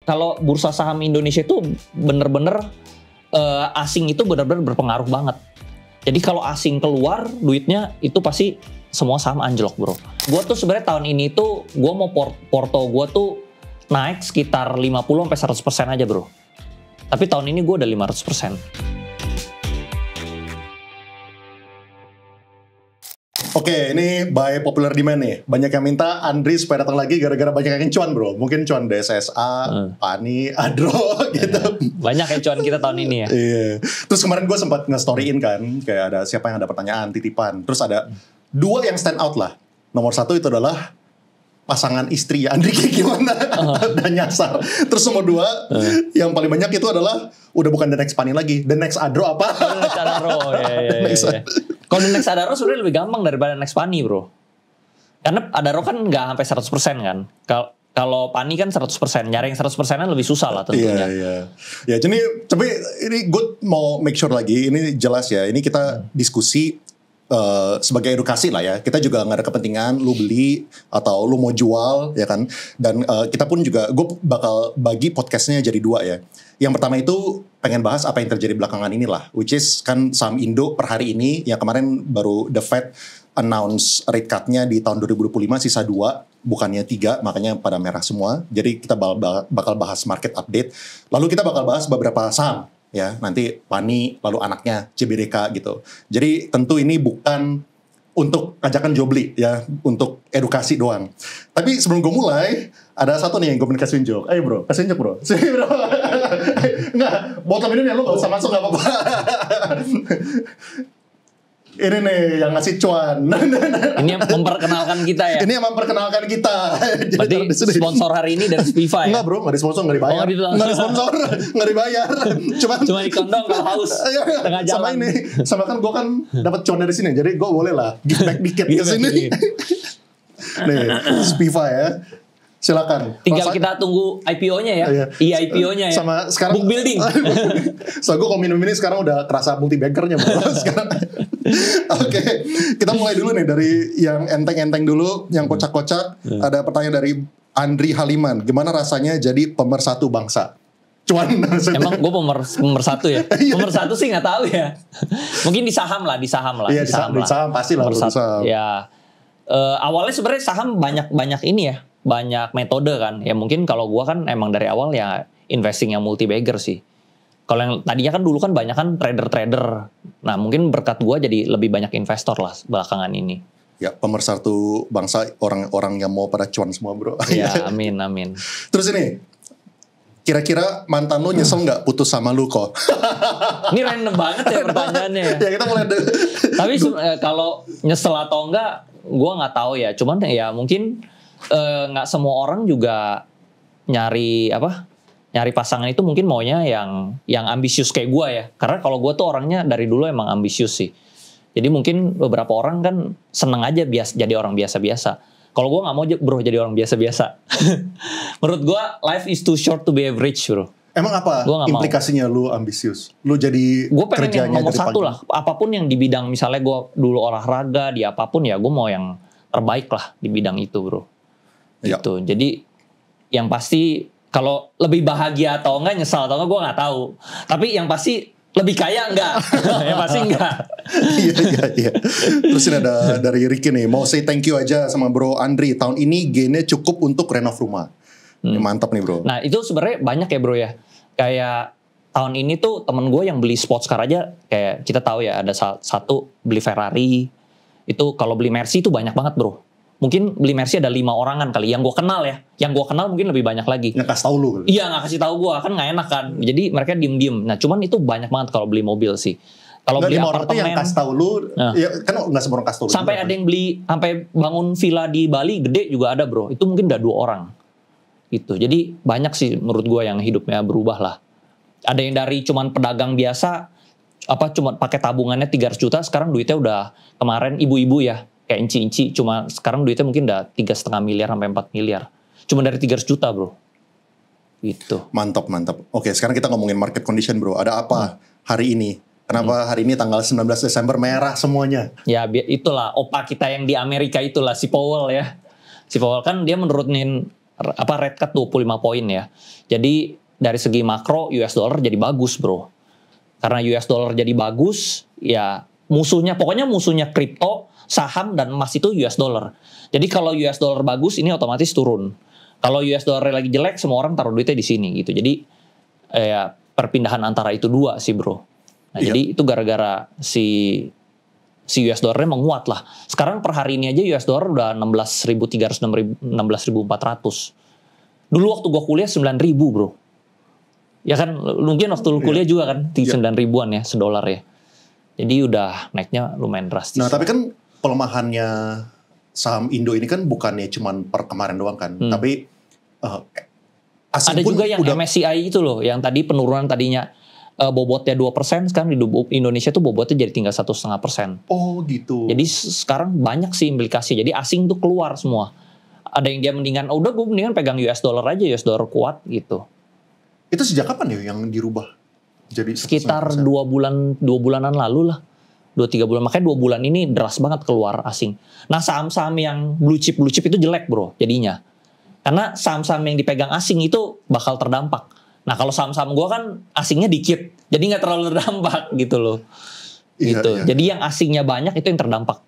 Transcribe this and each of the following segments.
kalau bursa saham Indonesia itu bener-bener asing itu bener-bener berpengaruh banget. Jadi kalau asing keluar duitnya itu pasti semua saham anjlok bro. Gue tuh sebenarnya tahun ini tuh gue mau porto gue tuh naik sekitar 50-100% aja bro. Tapi tahun ini gue udah 500%. Oke, ini by popular demand nih. Banyak yang minta Andri supaya datang lagi gara-gara banyak yang cuan bro. Mungkin cuan DSSA, Pani, Adro gitu. Banyak yang cuan kita tahun ini ya. Iya. Terus kemarin gue sempat nge-storyin kan, kayak ada siapa yang ada pertanyaan, titipan. Terus ada 2 yang stand out lah. Nomor 1 itu adalah pasangan istri Andri kayak gimana dan nyasar. Terus nomor 2 yang paling banyak itu adalah udah bukan the next Pani lagi, the next Adro apa? The next Adro, ya. Kalau the next Adro sebenarnya lebih gampang daripada next Pani bro. Karena Adro kan nggak sampai 100% kan. Kalau Pani kan 100%, nyari yang 100%-an lebih susah lah tentunya. Iya. Ya, jadi tapi ini gue mau make sure lagi, ini jelas ya. Ini kita diskusi sebagai edukasi lah ya. Kita juga nggak ada kepentingan lu beli atau lu mau jual ya kan. Dan kita pun juga, gue bakal bagi podcastnya jadi 2 ya. Yang pertama itu pengen bahas apa yang terjadi belakangan inilah, which is kan saham Indo per hari ini yang kemarin baru The Fed announce rate cut-nya di tahun 2025 sisa 2 bukannya 3, makanya pada merah semua. Jadi kita bakal bahas market update. Lalu kita bakal bahas beberapa saham ya, nanti Pani, lalu anaknya CBDK gitu. Jadi tentu ini bukan untuk ajakan jobli ya, untuk edukasi doang. Tapi sebelum gue mulai, ada satu nih yang gue pengen kasih unjuk. Ayo bro, kasih unjuk bro. Sini bro. Enggak, botol minum ya lu gak usah masuk gak apa-apa. Ini nih yang ngasih cuan. Ini yang memperkenalkan kita ya. Ini yang memperkenalkan kita. Berarti sponsor hari ini dari Spiva ya? Enggak bro, gak di sponsor, gak dibayar. Gak di sponsor, gak dibayar. Cuma ikondong kalau haus tengah jalan. Sama ini, sama kan gue kan dapat cuan dari sini, jadi gue boleh lah give back dikit ke sini. Nih, Spiva ya. Silakan. Tinggal kita tunggu IPO-nya ya. Iya, IPO-nya ya. Sama sekarang book building. So gue kalau minum ini sekarang udah kerasa multi bankernya bro. Sekarang. Oke, kita mulai dulu nih dari yang enteng-enteng dulu, yang kocak-kocak. Ada pertanyaan dari Andri Haliman. Gimana rasanya jadi pemersatu bangsa? Cuan. Emang gue pemersatu ya? Pemersatu sih nggak tahu ya. Mungkin di saham lah. Iya, di saham pasti lah. Ya. Awalnya sebenarnya saham banyak ini ya. Banyak metode kan. Ya mungkin kalau gue kan emang dari awal ya investing yang multi bagger sih. Kalau yang tadinya kan dulu kan banyak kan trader-trader. Nah mungkin berkat gue jadi lebih banyak investor lah belakangan ini. Ya pemersatu bangsa, orang-orang yang mau pada cuan semua bro. Ya amin. Terus ini, kira-kira mantan lu nyesel nggak putus sama lu kok? Ini random banget ya pertanyaannya ya. Ya kita mulai deh. Tapi kalau nyesel atau enggak, gue nggak tahu ya. Cuman ya mungkin nggak semua orang juga nyari pasangan itu mungkin maunya yang ambisius kayak gue ya. Karena kalau gue tuh orangnya dari dulu emang ambisius sih. Jadi mungkin beberapa orang kan seneng aja jadi orang biasa-biasa. Kalau gue nggak mau bro jadi orang biasa-biasa. Menurut gue life is too short to be average bro. Emang apa implikasinya lu ambisius? Lu jadi gue pengen yang nomor 1 lah. Apapun yang di bidang, misalnya gue dulu olahraga di apapun ya, gue mau yang terbaik lah di bidang itu bro. Gitu. Jadi yang pasti kalau lebih bahagia atau enggak, nyesal atau enggak, gue nggak tahu. Tapi yang pasti lebih kaya enggak? Yang pasti enggak. Iya. Terus ini ada dari Ricky nih, mau say thank you aja sama bro Andri. Tahun ini gainnya cukup untuk renov rumah. Mantap nih bro. Nah itu sebenarnya banyak ya bro ya. Kayak tahun ini tuh temen gue yang beli sports car aja, kayak kita tahu ya ada satu beli Ferrari. Itu kalau beli Mercy itu banyak banget bro. Mungkin beli Mercy ada 5 orangan kali yang gue kenal ya. Yang gue kenal mungkin lebih banyak lagi. Nggak kasih tahu lu. Iya, nggak kasih tahu gue, kan nggak enak kan. Jadi mereka diem-diem. Nah cuman itu banyak banget kalau beli mobil sih. Kalau beli apartemen yang kasih tahu lu, ya kan nggak semua orang kasih tahu. Sampai ada yang beli, sampai bangun villa di Bali gede juga ada bro. Itu mungkin udah 2 orang. Gitu. Jadi banyak sih menurut gue yang hidupnya berubah lah. Ada yang dari cuman pedagang biasa, cuma pakai tabungannya 300 juta, sekarang duitnya udah, kemarin ibu-ibu ya, kayak inci-inci, cuma sekarang duitnya mungkin udah 3,5 miliar sampai 4 miliar. Cuma dari 300 juta bro. Gitu. Mantap. Oke, sekarang kita ngomongin market condition bro. Ada apa hari ini? Kenapa hari ini tanggal 19 Desember merah semuanya? Ya itulah opa kita yang di Amerika itulah, si Powell ya. Si Powell kan dia menurunin rate cut 25 poin ya. Jadi dari segi makro US dollar jadi bagus bro. Karena US dollar jadi bagus, ya pokoknya musuhnya kripto, saham dan emas itu US dollar. Jadi kalau US dollar bagus ini otomatis turun. Kalau US dollar lagi jelek, semua orang taruh duitnya di sini gitu. Jadi ya perpindahan antara itu dua sih bro. Nah, jadi itu gara-gara si US dollarnya menguat lah. Sekarang per hari ini aja US dollar udah 16.300, 16.400. Dulu waktu gue kuliah 9.000 bro. Ya kan mungkin waktu lu kuliah juga kan 9 ribuan ya sedolar ya. Jadi udah naiknya lumayan drastis. Nah tapi kan pelemahannya saham Indo ini kan bukannya cuman per kemarin doang kan. Tapi asing ada pun juga yang udah, MSCI itu loh. Yang tadi penurunan tadinya bobotnya 2%, sekarang di Indonesia tuh bobotnya jadi tinggal 1,5%. Oh gitu. Jadi sekarang banyak sih implikasi. Jadi asing tuh keluar semua. Ada yang dia mendingan, udah gue mendingan pegang US dollar aja, US dollar kuat gitu. Itu sejak kapan ya yang dirubah? Jadi sekitar 2 bulanan lalu lah. 2-3 bulan. Makanya 2 bulan ini deras banget keluar asing. Nah saham-saham yang blue chip itu jelek bro jadinya. Karena saham-saham yang dipegang asing itu bakal terdampak. Nah kalau saham-saham gue kan asingnya dikit. Jadi gak terlalu terdampak gitu loh. Gitu. Iya. Jadi yang asingnya banyak itu yang terdampak.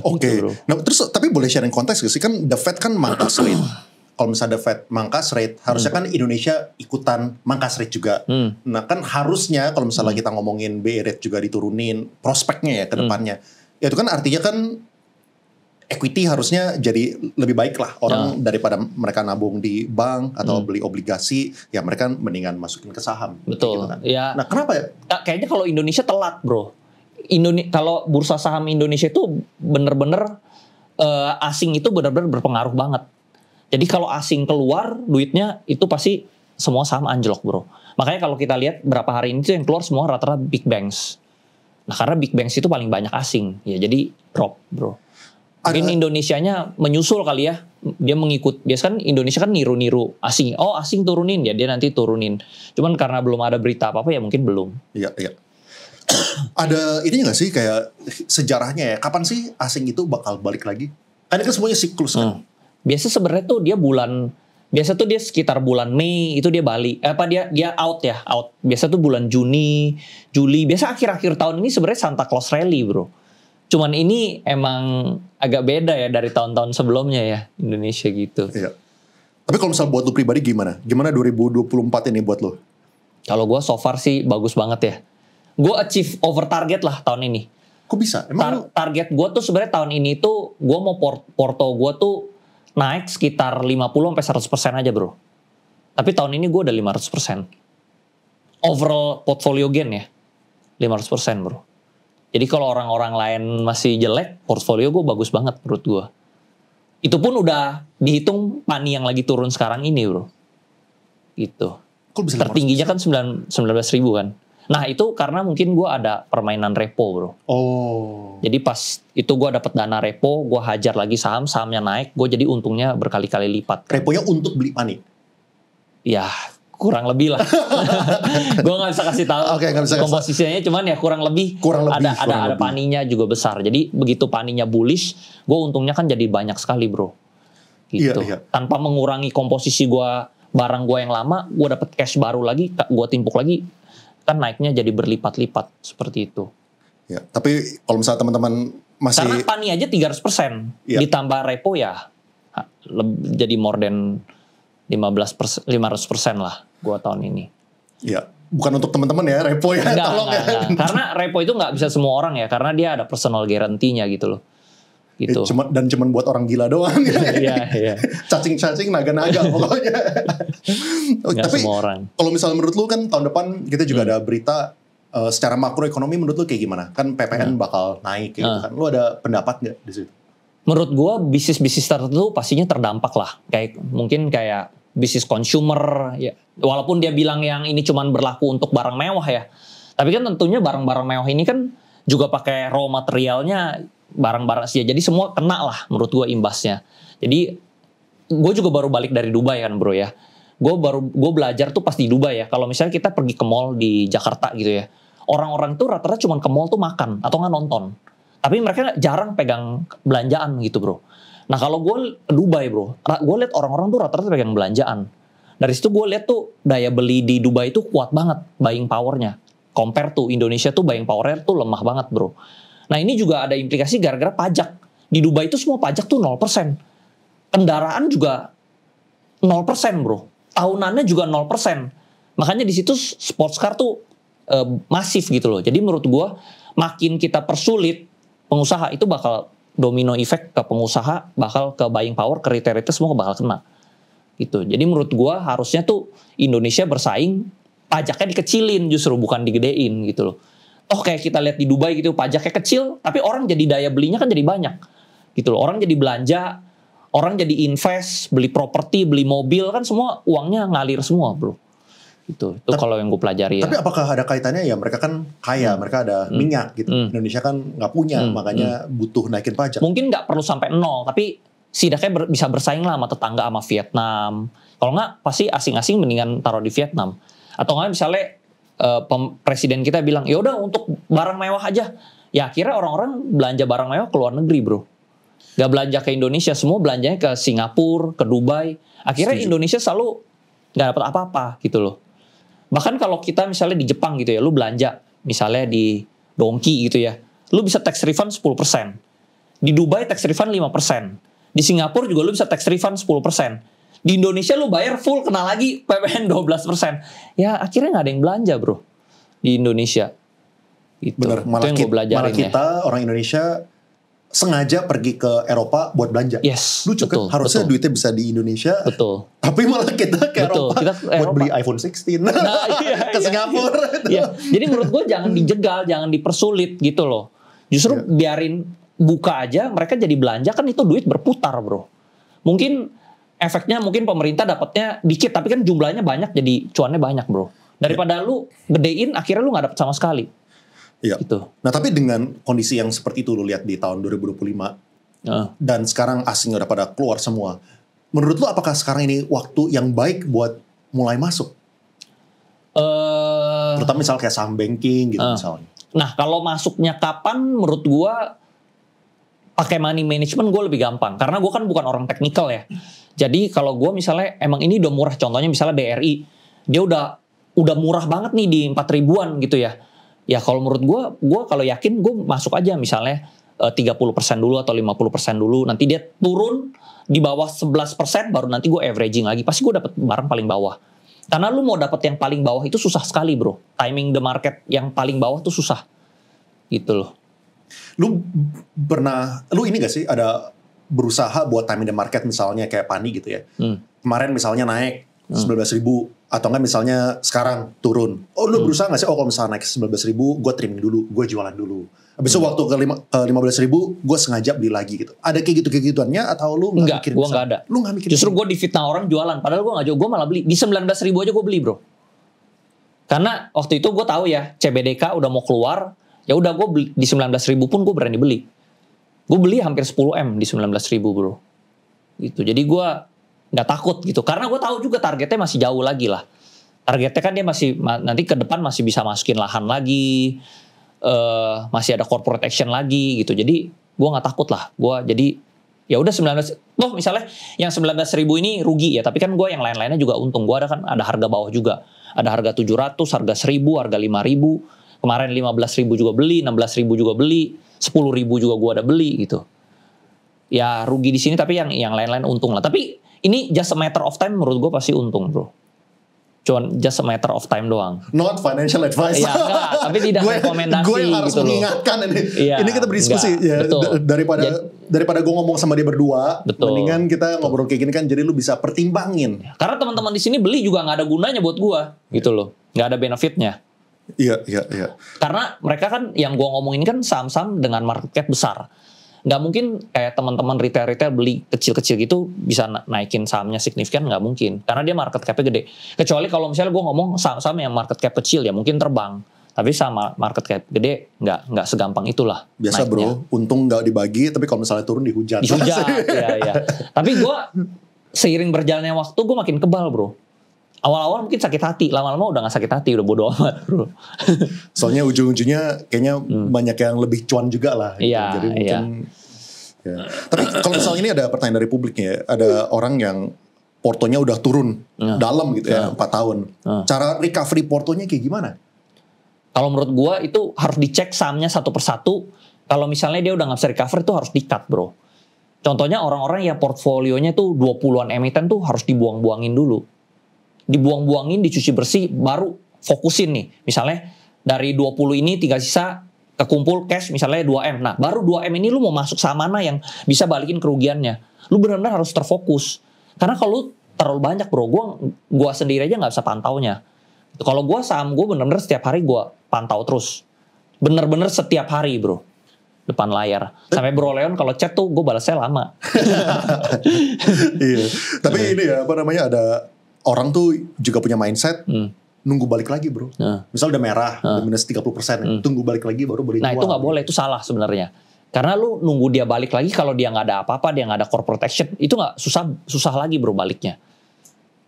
Oke. Nah terus tapi boleh sharing konteks gak sih? Kan The Fed kan mangkas rate. Kalau misalnya The Fed mangkas rate, harusnya kan Indonesia ikutan mangkas rate juga. Nah kan harusnya kalau misalnya kita ngomongin BI rate juga diturunin, prospeknya ya ke depannya. Ya itu kan artinya kan equity harusnya jadi lebih baik lah. Orang daripada mereka nabung di bank atau beli obligasi, ya mereka mendingan masukin ke saham. Betul. Gitu kan. Ya. Nah kenapa ya? Kayaknya kalau Indonesia telat bro. Kalau bursa saham Indonesia itu bener-bener asing itu bener-bener berpengaruh banget. Jadi kalau asing keluar duitnya itu pasti semua saham anjlok bro. Makanya kalau kita lihat berapa hari ini tuh yang keluar semua rata-rata big banks. Nah karena big banks itu paling banyak asing. Ya jadi drop bro. Mungkin Indonesianya menyusul kali ya. Dia mengikut. Biasanya kan Indonesia kan niru-niru asing. Oh asing turunin ya dia nanti turunin. Cuman karena belum ada berita apa-apa ya mungkin belum. Iya. Ada ini gak sih kayak sejarahnya ya. Kapan sih asing itu bakal balik lagi? Kan itu semuanya siklus kan. Biasa sebenarnya tuh dia sekitar bulan Mei itu dia balik. Dia out. Biasa tuh bulan Juni, Juli. Biasa akhir-akhir tahun ini sebenarnya Santa Claus Rally, bro. Cuman ini emang agak beda ya dari tahun-tahun sebelumnya ya Indonesia gitu. Iya. Tapi kalau misalnya buat lu pribadi gimana? Gimana 2024 ini buat lu? Kalau gue so far sih bagus banget ya. Gue achieve over target lah tahun ini. Kok bisa? Emang target gue tuh sebenarnya tahun ini tuh gue mau porto gue tuh naik sekitar 50-100% aja bro. Tapi tahun ini gue udah 500%. Overall portfolio gain ya. 500% bro. Jadi kalau orang-orang lain masih jelek, portfolio gue bagus banget menurut gue. Itu pun udah dihitung pani yang lagi turun sekarang ini bro. Gitu. Tertingginya kan 19.000 kan. Nah itu karena mungkin gue ada permainan repo bro. Oh. Jadi pas itu gue dapet dana repo, gue hajar lagi sahamnya naik, gue jadi untungnya berkali-kali lipat. Reponya untuk beli panik? Ya kurang lebih lah. Gue nggak bisa kasih tahu komposisinya, cuman ya kurang lebih ada paninya juga besar. Jadi begitu paninya bullish, gue untungnya kan jadi banyak sekali bro. Gitu. Iya. Tanpa mengurangi komposisi gue barang gue yang lama, gue dapet cash baru lagi, gue timpuk lagi. Kan naiknya jadi berlipat-lipat seperti itu. Ya, tapi kalau misalnya teman-teman masih karena pani aja 300%, ditambah repo ya jadi more than 500% lah gua tahun ini. Iya, bukan untuk teman-teman ya repo ya, tolong ya. Karena repo itu nggak bisa semua orang ya, karena dia ada personal guarantee-nya gitu loh. Gitu. Cuman buat orang gila doang. Iya. Cacing-cacing, naga-naga pokoknya. Tapi semua orang. Kalau misalnya menurut lu kan tahun depan kita juga ada berita secara makroekonomi menurut lu kayak gimana? Kan PPN bakal naik gitu kan. Lu ada pendapat nggak di situ? Menurut gua bisnis tertentu pastinya terdampak lah. Mungkin kayak bisnis consumer ya. Walaupun dia bilang yang ini cuman berlaku untuk barang mewah ya. Tapi kan tentunya barang-barang mewah ini kan juga pakai raw materialnya barang-barang sih, jadi semua kena lah menurut gue imbasnya. Jadi gue juga baru balik dari Dubai kan bro ya. Gue belajar tuh pas di Dubai ya. Kalau misalnya kita pergi ke mall di Jakarta gitu ya, orang-orang tuh rata-rata cuma ke mall tuh makan atau nggak nonton. Tapi mereka jarang pegang belanjaan gitu bro. Nah kalau gue ke Dubai bro, gue lihat orang-orang tuh rata-rata pegang belanjaan. Dari situ gue lihat tuh daya beli di Dubai itu kuat banget buying powernya. Compare tuh Indonesia tuh buying powernya tuh lemah banget bro. Nah ini juga ada implikasi gara-gara pajak. Di Dubai itu semua pajak tuh 0%. Kendaraan juga 0% bro. Tahunannya juga 0%. Makanya di situ sports car tuh masif gitu loh. Jadi menurut gue makin kita persulit pengusaha itu bakal domino effect ke pengusaha, bakal ke buying power, ke retail semua bakal kena. Gitu. Jadi menurut gua harusnya tuh Indonesia bersaing pajaknya dikecilin justru bukan digedein gitu loh. Oh kayak kita lihat di Dubai gitu pajaknya kecil tapi orang jadi daya belinya kan jadi banyak. Gitu loh. Orang jadi belanja, orang jadi invest, beli properti, beli mobil kan semua uangnya ngalir semua, bro. Itu kalau yang gue pelajari. Tapi apakah ada kaitannya ya mereka kan kaya, mereka ada minyak gitu. Indonesia kan nggak punya, makanya butuh naikin pajak. Mungkin nggak perlu sampai 0, tapi setidaknya bisa bersaing lah sama tetangga sama Vietnam. Kalau nggak pasti asing-asing mendingan taruh di Vietnam. Atau nggak misalnya presiden kita bilang ya udah untuk barang mewah aja. Ya akhirnya orang-orang belanja barang mewah ke luar negeri bro. Gak belanja ke Indonesia, semua belanjanya ke Singapura, ke Dubai. Akhirnya Indonesia selalu nggak dapat apa-apa gitu loh. Bahkan kalau kita misalnya di Jepang gitu ya, lu belanja misalnya di Donki gitu ya, lu bisa tax refund 10%. Di Dubai tax refund 5%. Di Singapura juga lu bisa tax refund 10%. Di Indonesia lu bayar full kena lagi PPN 12%. Ya akhirnya gak ada yang belanja bro di Indonesia. Gitu. Bener, malah kita orang Indonesia sengaja pergi ke Eropa buat belanja. Yes, lucu betul, kan? Harusnya betul. duitnya bisa di Indonesia. Betul. Tapi malah kita ke Eropa buat beli iPhone 16. Nah, ke Singapura. Iya. Jadi menurut gue jangan dijegal, jangan dipersulit gitu loh. Justru biarin buka aja, mereka jadi belanja kan itu duit berputar bro. Mungkin efeknya mungkin pemerintah dapatnya dikit, tapi kan jumlahnya banyak jadi cuannya banyak bro. Daripada lu gedein akhirnya lu gak dapet sama sekali. Iya. Gitu. Nah tapi dengan kondisi yang seperti itu lu lihat di tahun 2025 dan sekarang asing udah pada keluar semua. Menurut lu apakah sekarang ini waktu yang baik buat mulai masuk? Terutama misalnya kayak saham banking gitu misalnya. Nah kalau masuknya kapan menurut gua pakai money management gue lebih gampang. Karena gue kan bukan orang teknikal ya. Jadi kalau gue misalnya emang ini udah murah. Contohnya misalnya BRI. Dia udah murah banget nih di 4 ribuan gitu ya. Ya kalau menurut gue kalau yakin gue masuk aja misalnya 30% dulu atau 50% dulu. Nanti dia turun di bawah 11% baru nanti gue averaging lagi. Pasti gue dapet barang paling bawah. Karena lu mau dapet yang paling bawah itu susah sekali bro. Timing the market yang paling bawah tuh susah. Gitu loh. Lu ini gak sih ada berusaha buat timing the market misalnya kayak Pani gitu ya. Kemarin misalnya naik 19.000 atau enggak misalnya sekarang turun. Oh lu berusaha gak sih? Oh kalau misalnya naik 19.000 gue trimming dulu, gue jualan dulu. Habis itu waktu ke 15.000 gue sengaja beli lagi gitu. Ada kayak gitu-gituannya atau lu gak mikirin? Gue gak ada. Lu gak mikirin? Justru gue difitnah orang jualan. Padahal gue gak jual, gue malah beli. Di 19.000 aja gue beli bro. Karena waktu itu gue tahu ya CBDK udah mau keluar. Ya udah gue beli di 19.000 pun gue berani beli. Gue beli hampir 10M di 19.000 bro. Gitu. Jadi gue nggak takut gitu. Karena gue tahu juga targetnya masih jauh lagi lah. Targetnya kan dia masih nanti ke depan masih bisa masukin lahan lagi, masih ada corporate action lagi gitu. Jadi gue nggak takut lah. Gue jadi ya udah 19. Toh misalnya yang 19.000 ini rugi ya. Tapi kan gue yang lain-lainnya juga untung. Gue ada harga bawah juga. Ada harga 700, harga 1.000, harga 5.000. Kemarin 15.000 juga beli, 16.000 juga beli, 10.000 juga gue ada beli gitu. Ya rugi di sini tapi yang lain-lain untung lah. Tapi ini just a matter of time menurut gue pasti untung bro. Cuman just a matter of time doang. Not financial advice. Iya enggak, tapi tidak rekomendasi gue yang harus gitu mengingatkan ini. Ya, ini kita berdiskusi ya. Daripada gue ngomong sama dia berdua, mendingan kita ngobrol kayak gini kan jadi lu bisa pertimbangin. Karena teman-teman di sini beli juga nggak ada gunanya buat gue gitu loh. Nggak ada benefitnya. Iya. Karena mereka kan yang gue ngomongin kan saham-saham dengan market cap besar. Nggak mungkin kayak teman-teman retail beli kecil-kecil gitu bisa naikin sahamnya signifikan, nggak mungkin. Karena dia market capnya gede. Kecuali kalau misalnya gue ngomong saham-saham yang market cap kecil ya mungkin terbang. Tapi sama market cap gede nggak segampang itulah. Biasa naiknya. Bro, untung nggak dibagi, tapi kalau misalnya turun dihujat. Iya. Tapi gue seiring berjalannya waktu gue makin kebal bro. Awal-awal mungkin sakit hati, lama-lama udah gak sakit hati, udah bodo amat bro. Soalnya ujung-ujungnya kayaknya banyak yang lebih cuan juga lah. Gitu. Iya, jadi mungkin Ya. Tapi kalau misalnya ini ada pertanyaan dari publik ya, ada orang yang portonya udah turun dalam gitu ya, 4 tahun. Cara recovery portonya kayak gimana? Kalau menurut gua itu harus dicek sahamnya satu persatu. Kalau misalnya dia udah nggak bisa recover itu harus di-cut, bro. Contohnya orang-orang yang portfolionya tuh 20-an emiten tuh harus dibuang-buangin dulu. Dibuang-buangin, dicuci bersih, baru fokusin nih. Misalnya dari 20 ini tinggal sisa kekumpul cash misalnya 2M. Nah, baru 2M ini lu mau masuk saham mana yang bisa balikin kerugiannya. Lu benar-benar harus terfokus. Karena kalau lu terlalu banyak, bro, gua sendiri aja nggak bisa pantaunya. Kalau gua saham gua benar-benar setiap hari gua pantau terus. Bener-bener setiap hari, bro. Depan layar. Sampai Bro Leon kalau chat tuh gue balasnya lama. Iya. Tapi ini ya apa namanya, ada orang tuh juga punya mindset nunggu balik lagi, bro. Misal udah merah, udah minus 30%, tunggu balik lagi baru beli. Nah itu nggak boleh, itu salah sebenarnya. Karena lu nunggu dia balik lagi kalau dia nggak ada apa-apa, dia nggak ada corporate action, itu nggak susah lagi, bro, baliknya.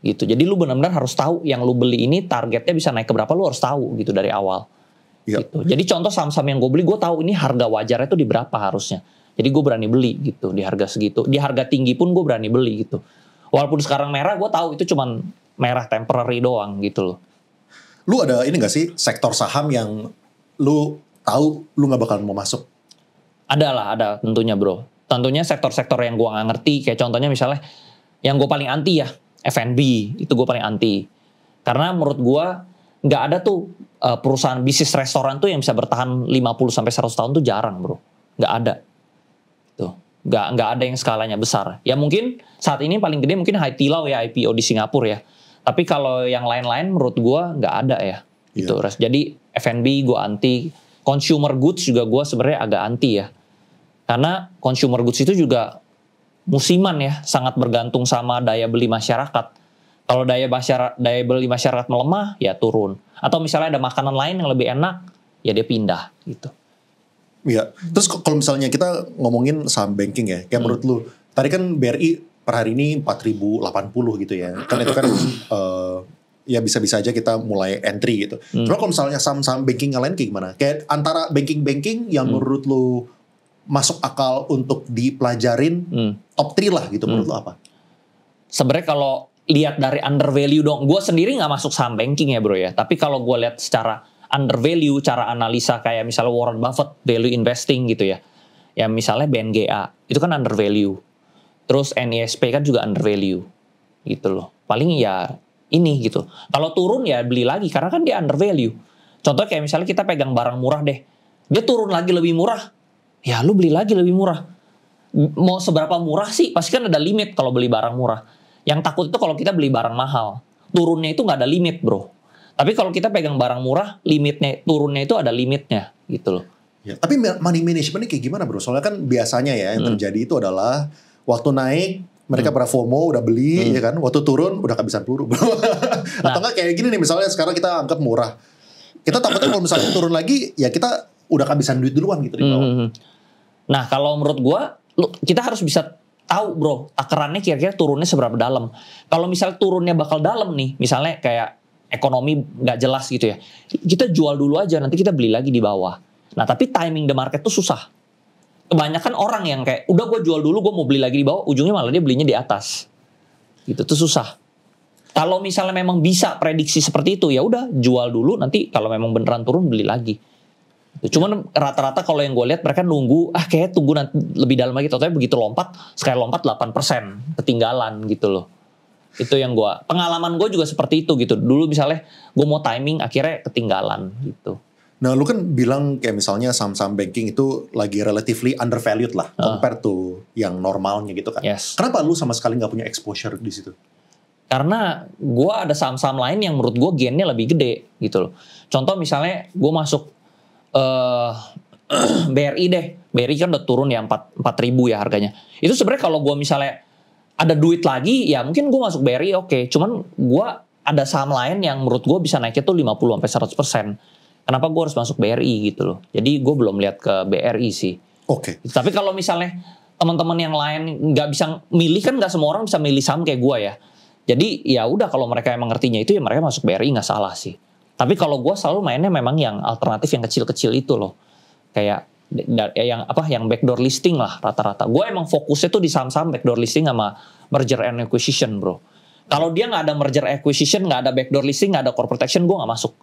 Gitu. Jadi lu benar-benar harus tahu yang lu beli ini targetnya bisa naik ke berapa, lu harus tahu gitu dari awal. Gitu. Jadi contoh saham-saham yang gue beli, gue tahu ini harga wajarnya tuh di berapa harusnya. Jadi gue berani beli gitu di harga segitu. Di harga tinggi pun gue berani beli gitu. Walaupun sekarang merah, gue tahu itu cuman merah temporary doang gitu loh. Lu ada ini gak sih sektor saham yang lu tahu lu nggak bakal mau masuk? Ada tentunya, bro. Tentunya sektor-sektor yang gue nggak ngerti, kayak contohnya misalnya yang gue paling anti ya, F&B, itu gue paling anti. Karena menurut gue nggak ada tuh perusahaan bisnis restoran tuh yang bisa bertahan 50-100 tahun tuh jarang, bro. Nggak ada. Tuh. Nggak ada yang skalanya besar. Ya mungkin saat ini paling gede mungkin Haidilao ya, IPO di Singapura ya. Tapi kalau yang lain-lain menurut gue nggak ada ya. Gitu. Jadi F&B gue anti. Consumer goods juga gue sebenarnya agak anti ya. Karena consumer goods itu juga musiman ya. Sangat bergantung sama daya beli masyarakat. Kalau daya beli masyarakat melemah, ya turun. Atau misalnya ada makanan lain yang lebih enak, ya dia pindah gitu. Iya. Terus kalau misalnya kita ngomongin saham banking ya, kayak menurut lu, tadi kan BRI per hari ini 4.080 gitu ya. Kan itu kan ya bisa-bisa aja kita mulai entry gitu. Cuma kalau misalnya saham-saham banking yang lain kayak gimana? Kayak antara banking-banking yang menurut lu masuk akal untuk dipelajarin, top 3 lah gitu, menurut lu apa? Sebenarnya kalau lihat dari undervalue dong, gue sendiri nggak masuk saham banking ya, bro ya. Tapi kalau gue lihat secara undervalue, cara analisa kayak misalnya Warren Buffett value investing gitu ya. Ya misalnya BNGA itu kan undervalue. Terus NISP kan juga undervalue gitu loh. Paling ya ini gitu. Kalau turun ya beli lagi karena kan dia undervalue. Contoh kayak misalnya kita pegang barang murah deh, dia turun lagi lebih murah, ya lu beli lagi lebih murah. Mau seberapa murah sih? Pasti kan ada limit kalau beli barang murah. Yang takut itu kalau kita beli barang mahal, turunnya itu nggak ada limit, bro. Tapi kalau kita pegang barang murah, limitnya, turunnya itu ada limitnya, gitu loh. Ya, tapi money management-nya kayak gimana, bro? Soalnya kan biasanya ya yang terjadi itu adalah waktu naik mereka pada FOMO udah beli, ya kan? Waktu turun udah kehabisan peluru, bro. Atau enggak kayak gini nih, misalnya sekarang kita anggap murah, kita takutnya kalau misalnya turun lagi, ya kita udah kehabisan duit duluan gitu di bawah. Nah, kalau menurut gua, kita harus bisa tahu, bro, takarannya kira-kira turunnya seberapa dalam. Kalau misalnya turunnya bakal dalam nih, misalnya kayak ekonomi nggak jelas gitu ya, kita jual dulu aja, nanti kita beli lagi di bawah. Nah, tapi timing the market tuh susah. Kebanyakan orang yang kayak, udah gue jual dulu, gue mau beli lagi di bawah, ujungnya malah dia belinya di atas. Gitu, tuh susah. Kalau misalnya memang bisa prediksi seperti itu, ya udah jual dulu, nanti kalau memang beneran turun beli lagi. Cuman rata-rata kalau yang gue lihat mereka nunggu, kayak tunggu nanti lebih dalam lagi, tapi begitu lompat, sekali lompat 8% ketinggalan gitu loh. Itu yang pengalaman gue juga seperti itu gitu. Dulu misalnya gue mau timing, akhirnya ketinggalan gitu. Nah, lu kan bilang kayak misalnya saham-saham banking itu lagi relatively undervalued lah, compared to yang normalnya gitu kan. Yes. Kenapa lu sama sekali nggak punya exposure di situ? Karena gue ada saham-saham lain yang menurut gue gainnya lebih gede gitu loh. Contoh misalnya gue masuk BRI deh. BRI kan udah turun ya 4.000 ya harganya. Itu sebenarnya kalau gue misalnya ada duit lagi, ya mungkin gue masuk BRI oke. Cuman gue ada saham lain yang menurut gue bisa naiknya tuh 50-100%. Kenapa gue harus masuk BRI gitu loh. Jadi gue belum lihat ke BRI sih. Oke. Tapi kalau misalnya teman-teman yang lain nggak bisa milih, kan nggak semua orang bisa milih saham kayak gue ya. Jadi ya udah kalau mereka emang ngertinya itu ya mereka masuk BRI, nggak salah sih. Tapi kalau gue selalu mainnya memang yang alternatif yang kecil-kecil itu loh. Kayak Yang backdoor listing lah rata-rata. Gue emang fokusnya tuh di saham-saham backdoor listing sama merger and acquisition, bro. Kalau dia nggak ada merger acquisition, nggak ada backdoor listing, nggak ada corporate action, gue nggak masuk.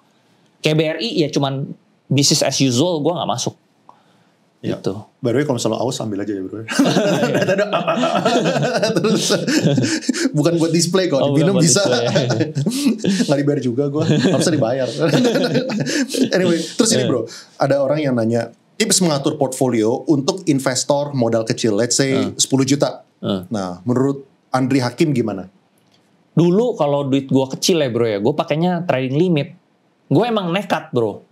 Kayak BRI ya cuman business as usual, gue nggak masuk. Ya. Gitu. By the way, kalau misalnya aus ambil aja ya bro. Terus bukan buat display kok, diminum bisa. Nggak dibayar juga gue, harusnya dibayar. Anyway, terus ini bro, ada orang yang nanya tips mengatur portfolio untuk investor modal kecil, let's say 10 juta. Nah, menurut Andri Hakim gimana? Dulu kalau duit gue kecil ya bro ya, gue pakainya trading limit. Gue emang nekat bro.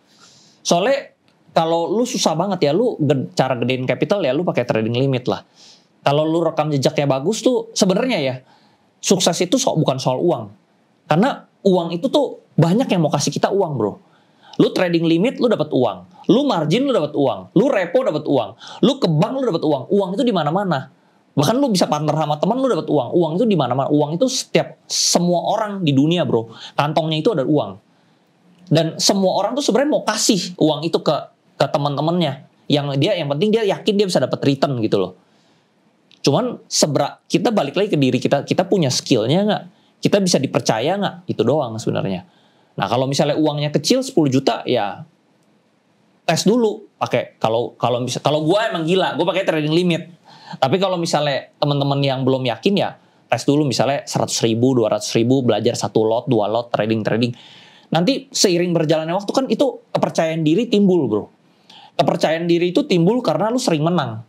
Soalnya kalau lu susah banget ya, lu cara gedein capital ya lu pakai trading limit lah. Kalau lu rekam jejaknya bagus tuh sebenarnya ya sukses itu bukan soal uang. Karena uang itu tuh banyak yang mau kasih kita uang bro. Lu trading limit lu dapat uang, lu margin lu dapat uang, lu repo dapat uang, lu ke bank lu dapat uang. Uang itu di mana-mana. Bahkan lu bisa partner sama teman lu dapat uang. Uang itu di mana-mana. Uang itu semua orang di dunia bro. Kantongnya itu ada uang. Dan semua orang tuh sebenarnya mau kasih uang itu ke teman-temannya, yang penting dia yakin dia bisa dapat return gitu loh. Cuman kita balik lagi ke diri kita punya skillnya nggak, kita bisa dipercaya nggak, itu doang sebenarnya. Nah kalau misalnya uangnya kecil 10 juta ya tes dulu pakai, kalau gue emang gila gue pakai trading limit. Tapi kalau misalnya teman-teman yang belum yakin ya tes dulu, misalnya 100.000 200.000 belajar 1 lot 2 lot trading. Nanti seiring berjalannya waktu kan itu kepercayaan diri timbul bro. Kepercayaan diri itu timbul karena lu sering menang.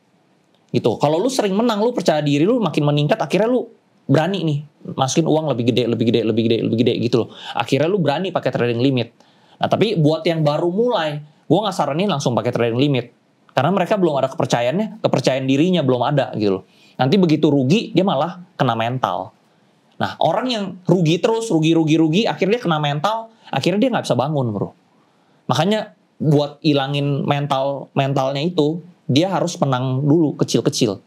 Gitu. Kalau lu sering menang, lu percaya diri lu makin meningkat, akhirnya lu berani nih masukin uang lebih gede gitu loh. Akhirnya lu berani pakai trading limit. Nah, tapi buat yang baru mulai, gua nggak saranin langsung pakai trading limit. Karena mereka belum ada kepercayaan dirinya belum ada gitu loh. Nanti begitu rugi, dia malah kena mental. Nah, orang yang rugi terus, rugi, akhirnya dia kena mental, akhirnya dia nggak bisa bangun bro. Makanya buat ilangin mentalnya itu, dia harus menang dulu kecil-kecil.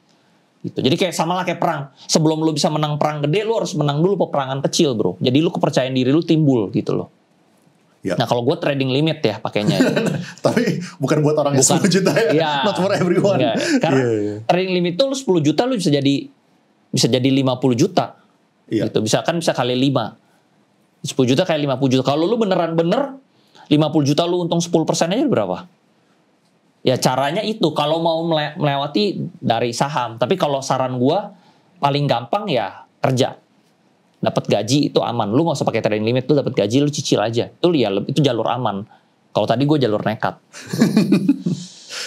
Gitu. Jadi kayak sama lah kayak perang. Sebelum lu bisa menang perang gede, lu harus menang dulu peperangan kecil bro. Jadi lu kepercayaan diri lu timbul gitu loh. Ya. Nah kalau gue trading limit ya pakainya. Tapi bukan buat orang yang 10 juta ya. Ya. Not for everyone. Enggak. Karena trading limit tuh lu 10 juta lu bisa jadi 50 juta. Iya. Gitu. Bisa kali 5. 10 juta kayak 50 juta. Kalau lu bener 50 juta lu untung 10% aja berapa? Ya caranya itu kalau mau melewati dari saham. Tapi kalau saran gua paling gampang ya kerja. Dapat gaji itu aman. Lu gak usah pakai trading limit, lu dapat gaji lu cicil aja. Itu jalur aman. Kalau tadi gua jalur nekat.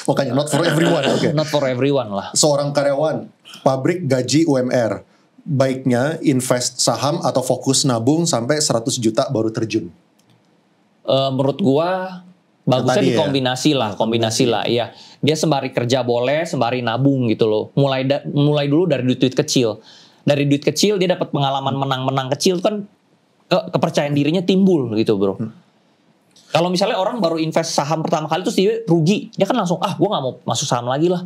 Makanya not for everyone. Okay. Not for everyone lah. Seorang karyawan pabrik gaji UMR, baiknya invest saham atau fokus nabung sampai 100 juta baru terjun? Menurut gua bagusnya dikombinasi lah. Iya, dia sembari kerja boleh, sembari nabung gitu loh. Mulai dulu dari duit kecil. Dari duit kecil dia dapat pengalaman menang kecil kan, kepercayaan dirinya timbul gitu bro. Kalau misalnya orang baru invest saham pertama kali terus dia rugi, dia kan langsung gua nggak mau masuk saham lagi lah.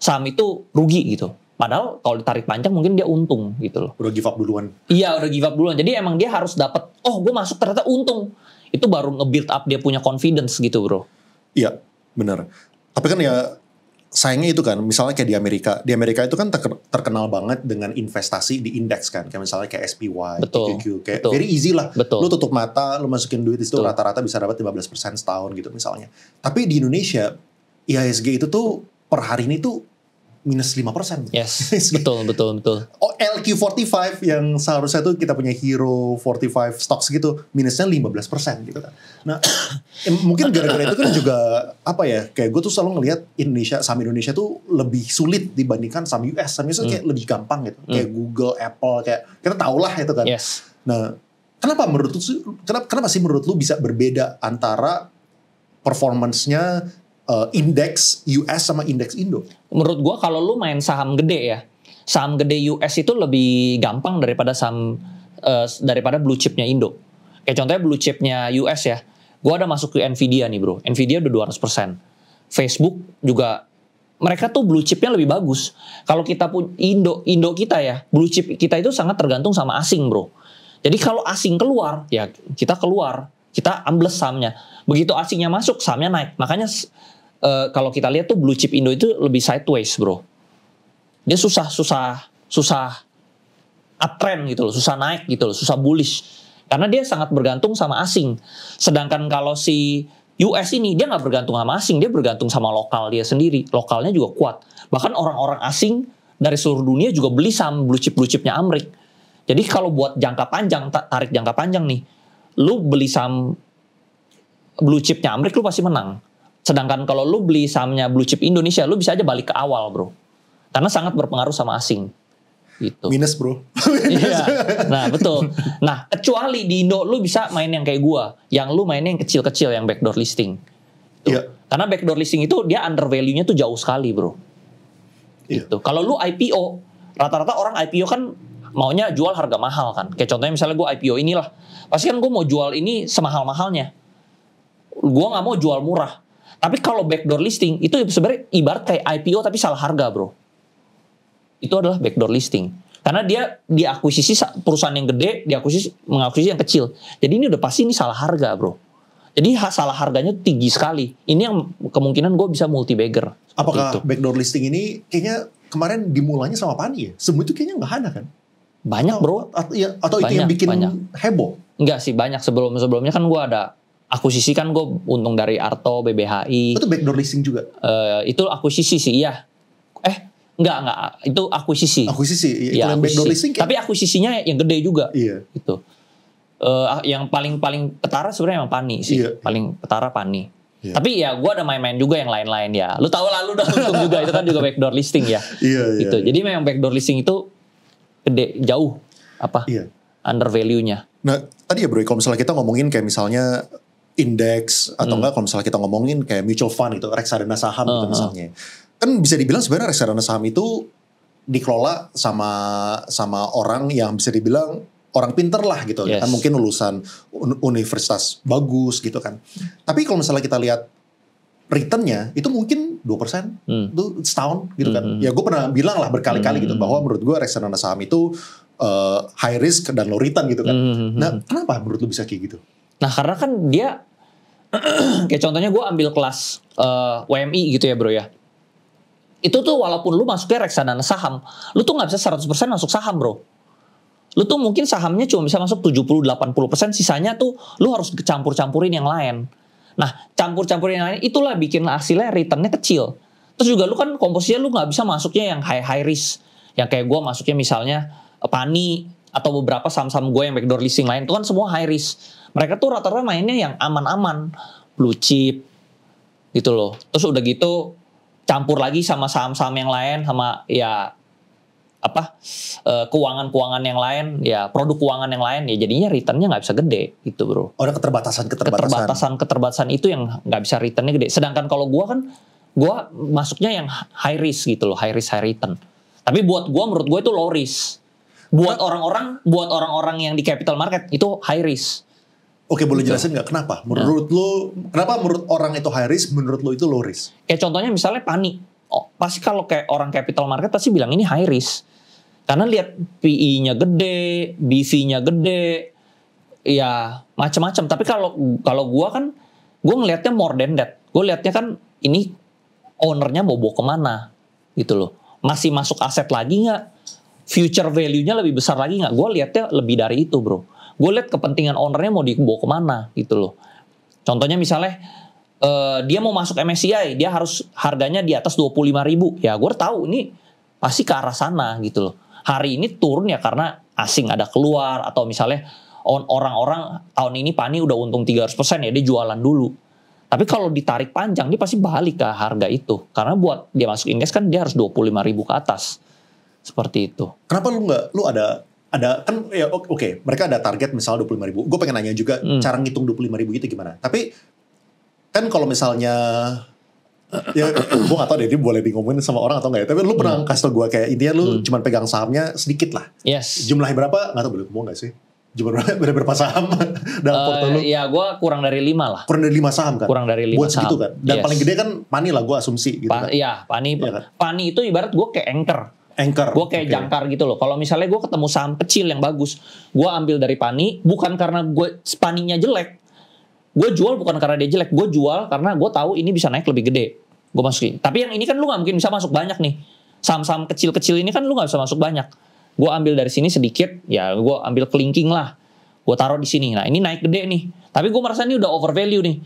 Saham itu rugi gitu. Padahal kalau ditarik panjang mungkin dia untung gitu loh. Udah give up duluan. Iya udah give up duluan. Jadi emang dia harus dapat, gue masuk ternyata untung. Itu baru nge-build up dia punya confidence gitu bro. Iya benar. Tapi kan ya sayangnya itu kan, misalnya kayak di Amerika itu kan terkenal banget dengan investasi di indeks kan. Kayak misalnya kayak SPY, QQQ. Kayak very easy lah. Lu tutup mata, lu masukin duit itu rata-rata bisa dapat 15% setahun gitu misalnya. Tapi di Indonesia, IHSG itu tuh per hari ini tuh minus 5%. Yes, betul. LQ45 yang seharusnya tuh kita punya hero 45 stocks gitu, minusnya 15% gitu kan. Nah, mungkin gara-gara itu kan juga kayak gue tuh selalu ngelihat saham Indonesia tuh lebih sulit dibandingkan saham US. Saham US kayak lebih gampang gitu. Kayak Google, Apple, kayak kita tau lah itu kan. Yes. Nah, kenapa sih menurut lu bisa berbeda antara performance-nya indeks US sama indeks Indo? Menurut gua kalau lu main saham gede ya, saham gede US itu lebih gampang daripada daripada blue chipnya Indo. Kayak contohnya blue chipnya US ya, gua ada masuk ke Nvidia nih bro. Nvidia udah 200%. Facebook juga, mereka tuh blue chipnya lebih bagus. Kalau kita pun Indo kita ya, blue chip kita itu sangat tergantung sama asing bro. Jadi kalau asing keluar, ya kita keluar, kita ambles sahamnya. Begitu asingnya masuk, sahamnya naik. Makanya kalau kita lihat tuh blue chip Indo itu lebih sideways bro. Dia susah uptrend gitu loh, susah naik gitu loh, susah bullish. Karena dia sangat bergantung sama asing. Sedangkan kalau si US ini dia nggak bergantung sama asing, dia bergantung sama lokal dia sendiri. Lokalnya juga kuat. Bahkan orang-orang asing dari seluruh dunia juga beli saham blue chipnya Amrik. Jadi kalau buat jangka panjang, tarik jangka panjang nih, lu beli saham blue chipnya Amrik lu pasti menang. Sedangkan kalau lu beli sahamnya blue chip Indonesia, lu bisa aja balik ke awal bro. Karena sangat berpengaruh sama asing. Gitu. Minus bro. Iya. Nah betul. Nah kecuali di Indo lu bisa main yang kayak gua, yang lu mainnya yang kecil-kecil, yang backdoor listing. Iya. Karena backdoor listing itu dia under value-nya tuh jauh sekali bro. Iya. Gitu. Kalau lu IPO, rata-rata orang IPO kan maunya jual harga mahal kan. Kayak contohnya misalnya gua IPO inilah, pasti kan gua mau jual ini semahal-mahalnya. Gua nggak mau jual murah. Tapi kalau backdoor listing itu sebenarnya ibarat kayak IPO tapi salah harga bro. Itu adalah backdoor listing. Karena dia diakuisisi perusahaan yang gede, mengakuisisi yang kecil. Jadi ini udah pasti ini salah harga bro. Jadi salah harganya tinggi sekali. Ini yang kemungkinan gue bisa multi bagger. Apakah itu. Backdoor listing ini kayaknya kemarin dimulainya sama Pani ya? Semua itu kayaknya nggak ada kan? Banyak bro. Atau itu yang bikin heboh? Enggak sih, banyak. Sebelumnya kan gue ada akuisisi, kan gue untung dari Arto, BBHI. Itu backdoor listing juga? Itu akuisisi sih, iya. Enggak, itu akuisisi. Akuisisi, ya, yang backdoor listing kayak... Tapi akuisisinya yang gede juga. Iya. Gitu. Yang paling ketara sebenarnya emang Pani sih. Iya. Paling ketara Pani. Iya. Tapi ya gue ada main-main juga yang lain-lain ya. Lu tahu lah, lu udah untung juga, itu kan juga backdoor listing ya. Iya. Gitu. Jadi memang backdoor listing itu gede, jauh under value-nya. Nah, tadi ya bro, kalau misalnya kita ngomongin kayak misalnya indeks atau enggak kalau misalnya kita ngomongin kayak mutual fund itu, reksadana saham gitu misalnya. Kan bisa dibilang sebenarnya reksadana saham itu dikelola sama orang yang bisa dibilang orang pinter lah gitu. Kan mungkin lulusan universitas bagus gitu kan. Tapi kalau misalnya kita lihat returnnya itu mungkin 2% itu setahun gitu kan. Ya gue pernah bilang lah berkali-kali gitu bahwa menurut gue reksadana saham itu high risk dan low return gitu kan. Nah kenapa menurut lu bisa kayak gitu? Nah karena kan dia kayak contohnya gue ambil kelas WMI gitu ya bro ya. Itu tuh walaupun lu masuknya reksadana saham, lu tuh gak bisa 100% masuk saham bro. Lu tuh mungkin sahamnya cuma bisa masuk 70-80%, sisanya tuh lu harus campur-campurin yang lain. Nah campur-campurin yang lain itulah bikin hasilnya returnnya kecil. Terus juga lu kan komposisinya lu gak bisa masuknya yang high risk. Yang kayak gue masuknya misalnya Pani atau beberapa saham-saham gue yang backdoor listing lain, itu kan semua high risk. Mereka tuh rata-rata mainnya yang aman-aman, blue chip gitu loh. Terus udah gitu campur lagi sama saham-saham yang lain, sama ya keuangan-keuangan yang lain, ya produk keuangan yang lain, ya jadinya returnnya nggak bisa gede gitu bro. Oh, ada keterbatasan itu yang nggak bisa returnnya gede. Sedangkan kalau gue masuknya yang high risk gitu loh, high risk high return. Tapi menurut gue itu low risk. Buat orang-orang yang di capital market itu high risk. Oke, boleh jelasin nggak kenapa? Menurut lu, kenapa menurut orang itu high risk, menurut lu itu low risk? Kayak contohnya misalnya Pani. Pasti kalau kayak orang capital market pasti bilang ini high risk. Karena lihat PE-nya gede, BV-nya gede, ya macam-macam. Tapi kalau gue kan, gue ngelihatnya more than that. Gue lihatnya kan ini ownernya mau bawa kemana gitu loh. Masih masuk aset lagi nggak? Future value-nya lebih besar lagi nggak? Gue lihatnya lebih dari itu bro. Gue lihat kepentingan ownernya mau dibawa kemana gitu loh. Contohnya misalnya dia mau masuk MSCI, dia harus harganya di atas 25.000. Ya gue tahu ini pasti ke arah sana gitu loh. Hari ini turun ya karena asing ada keluar, atau misalnya orang-orang tahun ini Pani udah untung 300% ya dia jualan dulu. Tapi kalau ditarik panjang dia pasti balik ke harga itu. Karena buat dia masuk indeks kan dia harus 25.000 ke atas. Seperti itu. Kenapa lu ada kan ya oke, mereka ada target misalnya 25.000. Gue pengen nanya juga cara ngitung 25.000 itu gimana. Tapi kan kalau misalnya ya gue gak tau deh, dia boleh di ngomongin sama orang atau enggak ya. Tapi lu pernah kasih tau gue kayak intinya lu cuma pegang sahamnya sedikit lah. Yes. Jumlahnya berapa? Gak tau boleh ngomong gak sih? Jumlah berapa saham dalam portfolio lu? Ya gue kurang dari 5 lah. Kurang dari 5 saham kan? Kurang dari 5 buat saham. segitu kan? Dan paling gede kan Pani lah gue asumsi gitu kan? Iya Pani. Ya, kan? Pani itu ibarat gue kayak anchor. Gue kayak jangkar gitu loh. Kalau misalnya gue ketemu saham kecil yang bagus, gue ambil dari Pani, bukan karena Paninya jelek. Gue jual bukan karena dia jelek, gue jual karena gue tahu ini bisa naik lebih gede. gue masukin. Tapi yang ini kan lu nggak mungkin bisa masuk banyak nih. Saham-saham kecil-kecil ini kan lu nggak bisa masuk banyak. Gue ambil dari sini sedikit, ya gue ambil kelingking lah. Gue taruh di sini. Nah ini naik gede nih. Tapi gue merasa ini udah overvalue nih.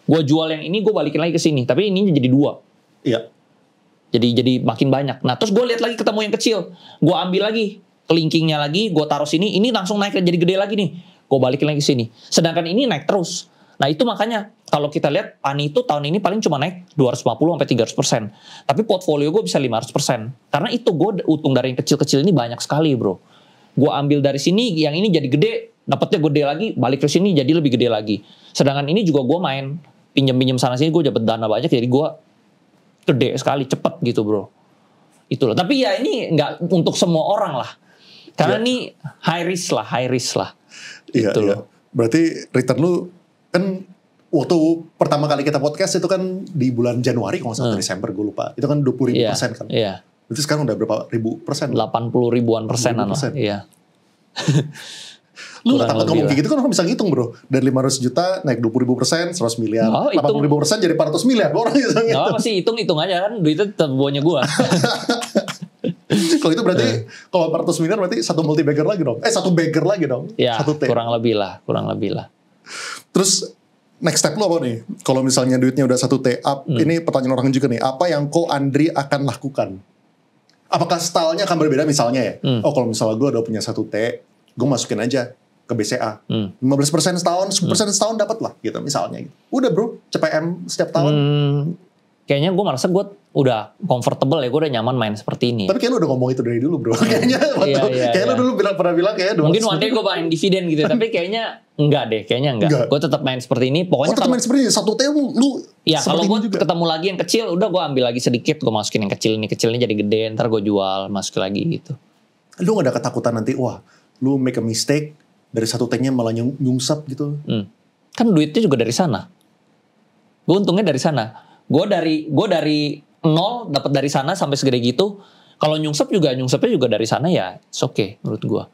Gue jual yang ini, gue balikin lagi ke sini. Tapi ini jadi 2. Iya. Jadi makin banyak. Nah terus gue lihat lagi ketemu yang kecil. Gue ambil lagi kelingkingnya lagi, gue taruh sini. Ini langsung naik jadi gede lagi nih. Gue balikin lagi ke sini. Sedangkan ini naik terus. Nah itu makanya kalau kita lihat PANI itu tahun ini paling cuma naik 250-300%. Tapi portfolio gue bisa 500%. Karena itu gue untung dari yang kecil-kecil ini banyak sekali bro. Gue ambil dari sini, yang ini jadi gede, dapatnya gede lagi, balik ke sini jadi lebih gede lagi. Sedangkan ini juga gue main pinjam-pinjam sana sini, gue dapat dana banyak, jadi gue gede sekali, cepet gitu bro. Itulah. Tapi ya ini nggak untuk semua orang lah. Karena ini high risk lah. Iya, gitu iya. loh. Berarti return lu kan waktu pertama kali kita podcast itu kan di bulan Januari kalau nggak salah, Desember gue lupa. Itu kan 20.000% kan. Iya. Berarti sekarang udah berapa ribu persen? 80 ribuan persenan lah. Iya. Lu gak takut ngomong kayak gitu kan orang bisa ngitung bro. Dari 500 juta naik 20.000%, 100 miliar. 80.000% jadi 400 miliar. Orang bisa ngitung. Pasti hitung-hitung aja kan. Duitnya tetap bawahnya gue. Kalau itu berarti kalau 400 miliar berarti satu multi bagger lagi dong. Satu bagger lagi dong. Ya, satu T. kurang lebih lah. Terus next step lo apa nih? Kalau misalnya duitnya udah 1 T up, ini pertanyaan orang juga nih. Apa yang Ko Andri akan lakukan? Apakah stylenya akan berbeda misalnya ya? Oh kalau misalnya gue udah punya 1 T, gue masukin aja ke BCA. 15% setahun, 10% setahun dapat lah gitu misalnya. Gitu. Udah bro, CPM setiap tahun. Kayaknya gue merasa gue udah comfortable ya, gue udah nyaman main seperti ini. Tapi kayaknya lu udah ngomong itu dari dulu bro. Kayaknya lu dulu pernah bilang kayaknya. Mungkin one day gue main dividen gitu, tapi kayaknya enggak. Gue tetap main seperti ini. Pokoknya tetap main seperti ini. 1 T lu. Ya kalau gue ketemu lagi yang kecil, udah gue ambil lagi sedikit, gue masukin yang kecil ini jadi gede, ntar gue jual, masukin lagi gitu. Lu gak ada ketakutan nanti, wah, lu make a mistake dari 1 T-nya malah nyungsep gitu? Kan duitnya juga dari sana. Gue untungnya dari sana. Gue dari nol dapat dari sana sampai segede gitu. Kalau nyungsepnya juga dari sana ya, it's okay menurut gue.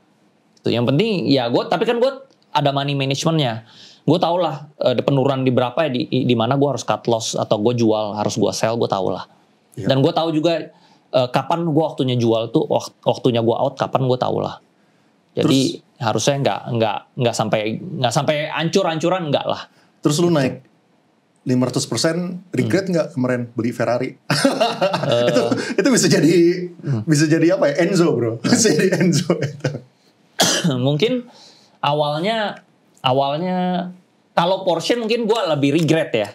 Itu yang penting ya gue. Tapi kan gue ada money managementnya. Gue tau lah penurunan di berapa ya, di mana gue harus cut loss atau gue jual, harus gue sell, gue tau lah. Yeah. Dan gue tahu juga kapan gue waktunya jual tuh, waktunya gue out kapan gue tau lah. Jadi terus, harusnya nggak sampai hancur-hancuran enggak lah. Terus lu naik 500% regret nggak kemarin beli Ferrari? itu bisa jadi apa ya? Enzo bro, bisa jadi Enzo itu. Mungkin awalnya kalau Porsche mungkin gue lebih regret ya.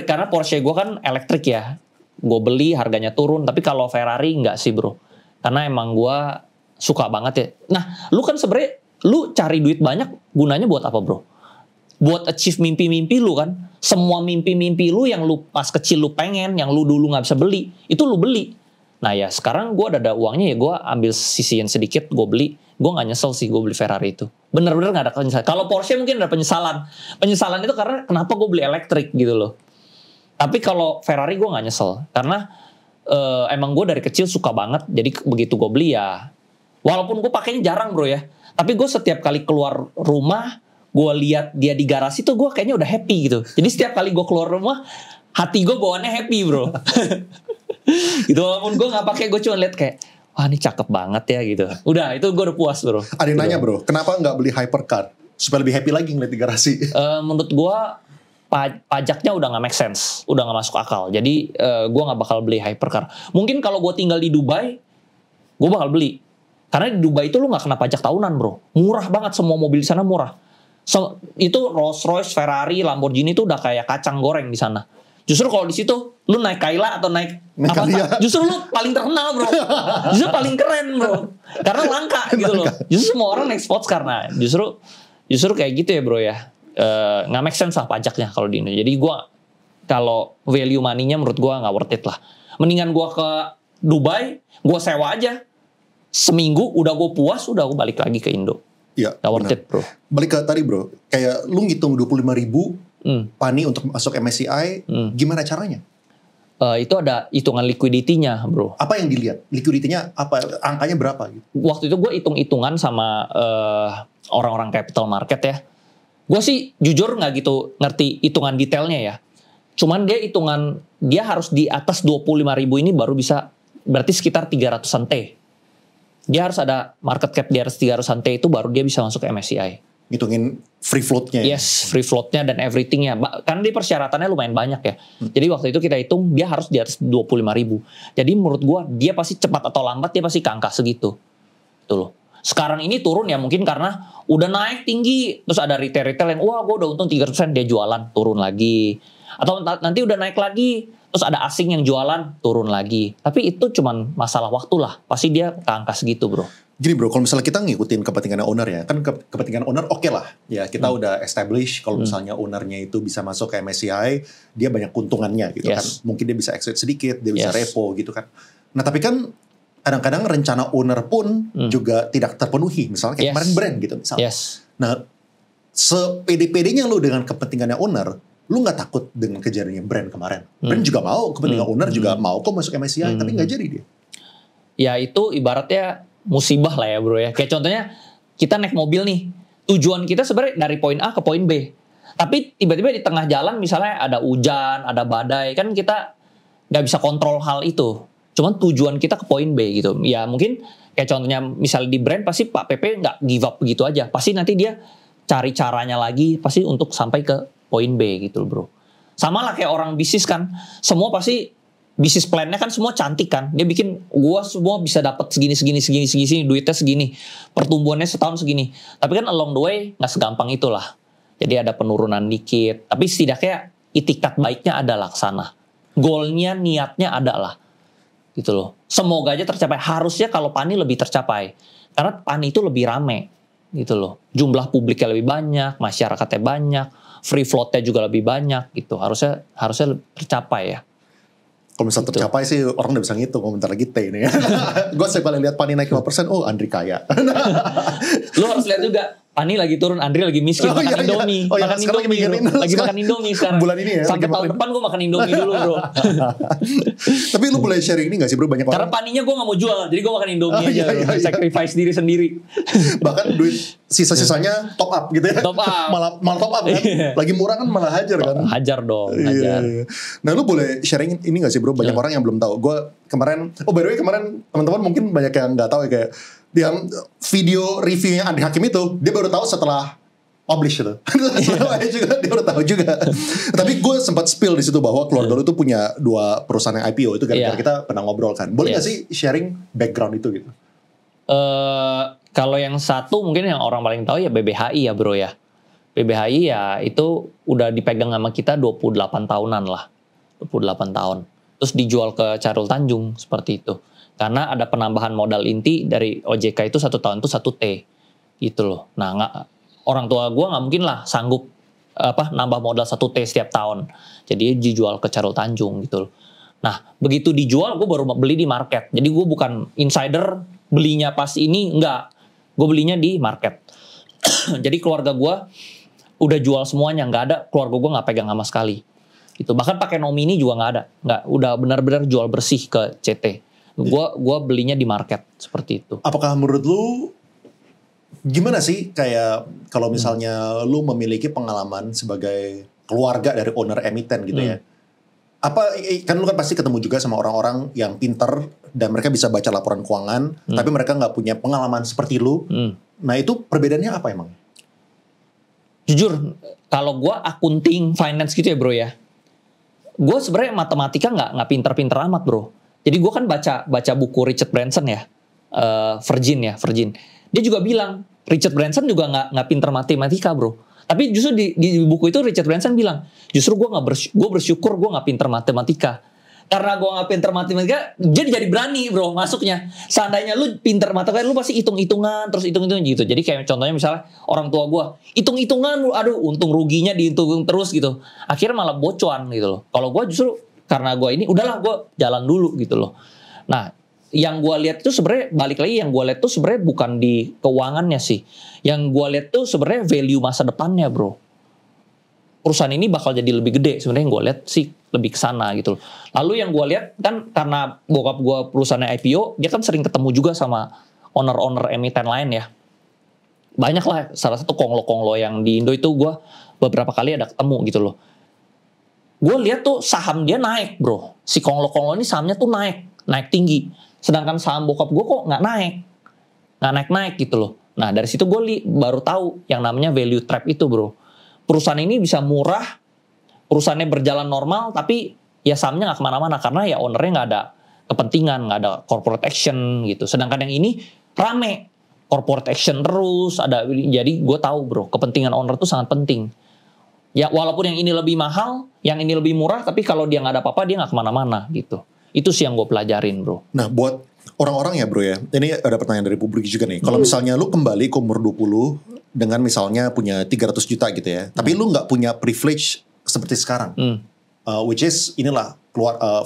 Karena Porsche gue kan elektrik ya. Gue beli harganya turun, tapi kalau Ferrari nggak sih bro. Karena emang gue suka banget ya. Nah, lu kan sebenarnya lu cari duit banyak gunanya buat apa bro? Buat achieve mimpi-mimpi lu kan. Semua mimpi-mimpi lu yang lu pas kecil lu pengen, yang lu dulu nggak bisa beli, itu lu beli. Nah ya sekarang gue ada uangnya ya gue ambil sisihin sedikit, gue beli. Gue nggak nyesel sih gue beli Ferrari itu. Bener-bener nggak ada penyesalan. Kalau Porsche mungkin ada penyesalan. Penyesalan itu karena kenapa gue beli elektrik gitu loh. Tapi kalau Ferrari gue nggak nyesel. Karena emang gue dari kecil suka banget. Jadi begitu gue beli ya. Walaupun gue pakainya jarang bro ya. Tapi gue setiap kali keluar rumah, gue lihat dia di garasi tuh gue kayaknya udah happy gitu. Jadi setiap kali gue keluar rumah, hati gue bawaannya happy bro. Gitu walaupun gue nggak pakai, gue cuma lihat kayak, wah ini cakep banget ya gitu. Udah itu gue udah puas bro. Ada yang nanya bro, kenapa nggak beli hypercar supaya lebih happy lagi ngeliat di garasi? Menurut gue pajaknya udah nggak make sense, udah nggak masuk akal. Jadi gue nggak bakal beli hypercar. Mungkin kalau gue tinggal di Dubai, gue bakal beli. Karena di Dubai itu lu nggak kena pajak tahunan bro. Murah banget, semua mobil di sana murah. Itu Rolls Royce, Ferrari, Lamborghini itu udah kayak kacang goreng di sana. Justru kalau di situ lu naik Kayla atau naik apa? Justru lu paling terkenal bro. Justru paling keren bro. Karena langka gitu loh. Justru semua orang naik sports karena justru kayak gitu ya bro ya. Nggak make sense lah pajaknya kalau di Indonesia. Jadi gue kalau value money-nya menurut gue nggak worth it lah. Mendingan gue ke Dubai, gue sewa aja. Seminggu udah gue puas, udah gue balik lagi ke Indo. Iya. Gak worth it bro. Balik ke tadi bro, kayak lu ngitung 25.000 PANI untuk masuk MSCI, gimana caranya? Itu ada hitungan liquidity-nya bro. Apa yang dilihat? Liquidity-nya apa? Angkanya berapa gitu? Waktu itu gue hitung-hitungan sama orang-orang capital market ya. Gue sih jujur nggak gitu ngerti hitungan detailnya ya. Cuman dia harus di atas 25.000 ini baru bisa, berarti sekitar 300-an T. Dia harus ada market cap di atas 300-an T itu baru dia bisa masuk ke MSCI. Ngitungin free floatnya. Yes, free floatnya dan everythingnya. Karena di persyaratannya lumayan banyak ya. Jadi waktu itu kita hitung dia harus di atas 25.000. Jadi menurut gua dia pasti cepat atau lambat dia pasti ke angka segitu. Tuh loh. Sekarang ini turun ya mungkin karena udah naik tinggi. Terus ada retail yang wah gua udah untung 300% dia jualan turun lagi. Atau nanti udah naik lagi. Terus ada asing yang jualan turun lagi. Tapi itu cuman masalah waktu lah. Pasti dia ke angka segitu bro. Gini bro, kalau misalnya kita ngikutin kepentingan owner ya, kan kepentingan owner oke lah. Ya kita udah establish kalau misalnya ownernya itu bisa masuk ke MSCI, dia banyak keuntungannya gitu kan. Mungkin dia bisa exit sedikit, dia bisa repo gitu kan. Nah tapi kan kadang-kadang rencana owner pun juga tidak terpenuhi. Misalnya kayak kemarin brand gitu misalnya. Nah sepede-pedenya lu dengan kepentingannya owner, lu nggak takut dengan kejadiannya brand kemarin. Brand juga mau, kepentingan owner juga mau kok masuk MSCI, tapi nggak jadi dia. Ya itu ibaratnya musibah lah ya bro ya. Kayak contohnya kita naik mobil nih. Tujuan kita sebenarnya dari poin A ke poin B. Tapi tiba-tiba di tengah jalan misalnya ada hujan, ada badai. Kan kita nggak bisa kontrol hal itu. Cuman tujuan kita ke poin B gitu. Ya mungkin kayak contohnya misalnya di brand pasti Pak PP nggak give up begitu aja. Pasti nanti dia cari caranya lagi. Pasti untuk sampai ke poin B gitu bro. Sama lah kayak orang bisnis kan. Semua pasti bisnis plan-nya kan semua cantik kan. Dia bikin gua semua bisa dapat segini, duitnya segini. Pertumbuhannya setahun segini. Tapi kan along the way nggak segampang itulah. Jadi ada penurunan dikit. Tapi setidaknya itikat baiknya ada lah kesana. Goalnya, niatnya ada lah. Gitu loh. Semoga aja tercapai. Harusnya kalau PANI lebih tercapai. Karena PANI itu lebih rame. Gitu loh. Jumlah publiknya lebih banyak. Masyarakatnya banyak. Free floatnya juga lebih banyak. Gitu. Harusnya tercapai ya. Kalau misalnya tercapai sih orang udah bisa ngitung komentar lagi T ini. Gue sekali lihat PANI naik 5%, oh Andri kaya. Lu harus lihat juga PANI lagi turun, Andri lagi miskin makan Indomie. Makan Indomie. Lagi makan Indomie sekarang. Bulan ini ya. Sampai tahun depan gue makan Indomie dulu bro. Tapi lu boleh sharing ini gak sih bro, banyak orang. Karena PANInya gue gak mau jual, jadi gue makan Indomie aja. Sacrifice diri sendiri. Bahkan duit sisa-sisanya top up gitu ya. Top up. Malah top up kan. Lagi murah kan malah hajar kan. Hajar dong. Hajar. Nah lu boleh sharing ini gak sih bro, banyak orang yang belum tahu. Gue kemarin, by the way kemarin teman-teman mungkin banyak yang gak tahu ya, kayak dia video reviewnya Andri Hakim itu dia baru tahu setelah publish itu. Juga dia baru tahu juga. Tapi gue sempat spill di situ bahwa keluarga lu tuh punya 2 perusahaan yang IPO itu gara-gara kita pernah ngobrol kan. Boleh gak sih sharing background itu gitu? Kalau yang satu mungkin yang orang paling tahu ya BBHI ya bro ya. BBHI ya itu udah dipegang sama kita 28 tahunan lah. 28 tahun. Terus dijual ke Chairul Tanjung seperti itu. Karena ada penambahan modal inti dari OJK itu 1 tahun itu 1 T gitu loh. Nah orang tua gue nggak mungkin lah sanggup nambah modal 1 T setiap tahun. Jadi dijual ke Chairul Tanjung gitu loh. Nah begitu dijual gue baru beli di market. Jadi gue bukan insider belinya pas ini, enggak. Gue belinya di market. Jadi keluarga gue udah jual semuanya, nggak ada keluarga gue nggak pegang sama sekali. Gitu. Bahkan pakai nomini juga nggak ada, nggak. Udah benar-benar jual bersih ke CT. Gua belinya di market seperti itu. Apakah menurut lu gimana sih kayak kalau misalnya lu memiliki pengalaman sebagai keluarga dari owner emiten gitu ya? Apa kan lu kan pasti ketemu juga sama orang-orang yang pinter dan mereka bisa baca laporan keuangan, tapi mereka nggak punya pengalaman seperti lu. Nah itu perbedaannya apa emang? Jujur, kalau gua akunting finance gitu ya bro ya, gue sebenarnya matematika nggak pinter-pinter amat bro. Jadi gue kan baca buku Richard Branson ya, Virgin. Dia juga bilang Richard Branson juga nggak pinter matematika bro. Tapi justru di buku itu Richard Branson bilang, justru gue bersyukur gue nggak pinter matematika. Karena gue nggak pinter matematika, jadi berani bro masuknya. Seandainya lu pinter matematika, lu pasti hitung-hitungan terus hitung-hitungan gitu. Jadi kayak contohnya misalnya orang tua gue hitung-hitungan, aduh untung ruginya dihitung terus gitu. Akhirnya malah bocuan gitu loh. Kalau gue justru karena gue ini udahlah gue jalan dulu gitu loh. Nah yang gue lihat itu sebenarnya balik lagi, yang gue lihat tuh sebenarnya bukan di keuangannya sih. Yang gue lihat tuh sebenarnya value masa depannya bro. Perusahaan ini bakal jadi lebih gede sebenarnya, yang gue lihat sih lebih ke sana gitu loh. Lalu yang gue lihat kan karena bokap gue perusahaannya IPO, dia kan sering ketemu juga sama owner-owner emiten lain ya. Banyak lah, salah satu konglo-konglo yang di Indo itu gue beberapa kali ada ketemu gitu loh. gue lihat tuh saham dia naik bro. Si Konglo ini sahamnya tuh naik tinggi. Sedangkan saham bokap gue kok nggak naik gitu loh. Nah dari situ gue baru tahu yang namanya value trap itu bro. Perusahaan ini bisa murah, perusahaannya berjalan normal, tapi ya sahamnya nggak kemana-mana karena ya ownernya nggak ada kepentingan, nggak ada corporate action gitu. Sedangkan yang ini rame, corporate action terus ada. Jadi gue tahu bro, kepentingan owner tuh sangat penting. Ya walaupun yang ini lebih mahal, yang ini lebih murah, tapi kalau dia nggak ada apa-apa dia nggak kemana-mana gitu. Itu sih yang gue pelajarin bro. Nah buat orang-orang ya bro ya, ini ada pertanyaan dari publik juga nih. Kalau misalnya lu kembali ke umur 20 dengan misalnya punya 300 juta gitu ya, tapi lu nggak punya privilege seperti sekarang, which is inilah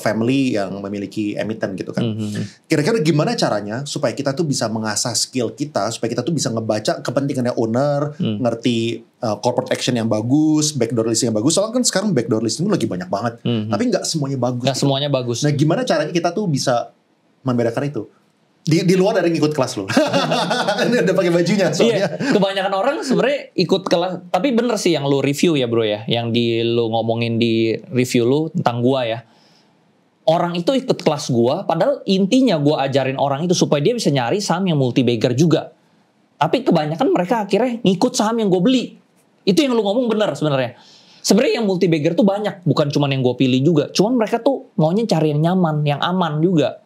family yang memiliki emiten gitu kan. Kira-kira gimana caranya supaya kita tuh bisa mengasah skill kita, supaya kita tuh bisa ngebaca kepentingannya owner, ngerti corporate action yang bagus, backdoor listing yang bagus. Soalnya kan sekarang backdoor listing lagi banyak banget, tapi nggak semuanya bagus. Nggak semuanya bagus. Nah gimana caranya kita tuh bisa membedakan itu? Di luar dari ngikut kelas lo. Ini udah pakai bajunya soalnya. Iya, kebanyakan orang sebenarnya ikut kelas. Tapi bener sih yang lu review ya bro ya. Yang lu ngomongin di review lu tentang gua ya. Orang itu ikut kelas gua. Padahal intinya gua ajarin orang itu supaya dia bisa nyari saham yang multi bagger juga. Tapi kebanyakan mereka akhirnya ngikut saham yang gue beli. Itu yang lu ngomong bener sebenarnya. Sebenarnya yang multi bagger tuh banyak. Bukan cuma yang gue pilih juga. Cuman mereka tuh maunya cari yang nyaman, yang aman juga.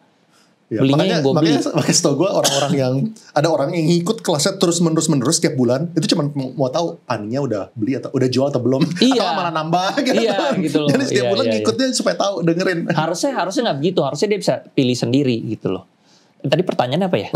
Ya, Belinya yang gue beli. Makanya setahu gue orang-orang yang ada orang yang ngikut kelasnya terus menerus setiap bulan itu cuma mau tahu paninya udah beli atau udah jual atau belum, iya. atau malah nambah gitu. Iya, gitu loh. Jadi setiap bulan ngikutnya supaya tahu dengerin. Harusnya nggak begitu. Harusnya dia bisa pilih sendiri gitu loh. Tadi pertanyaannya apa ya?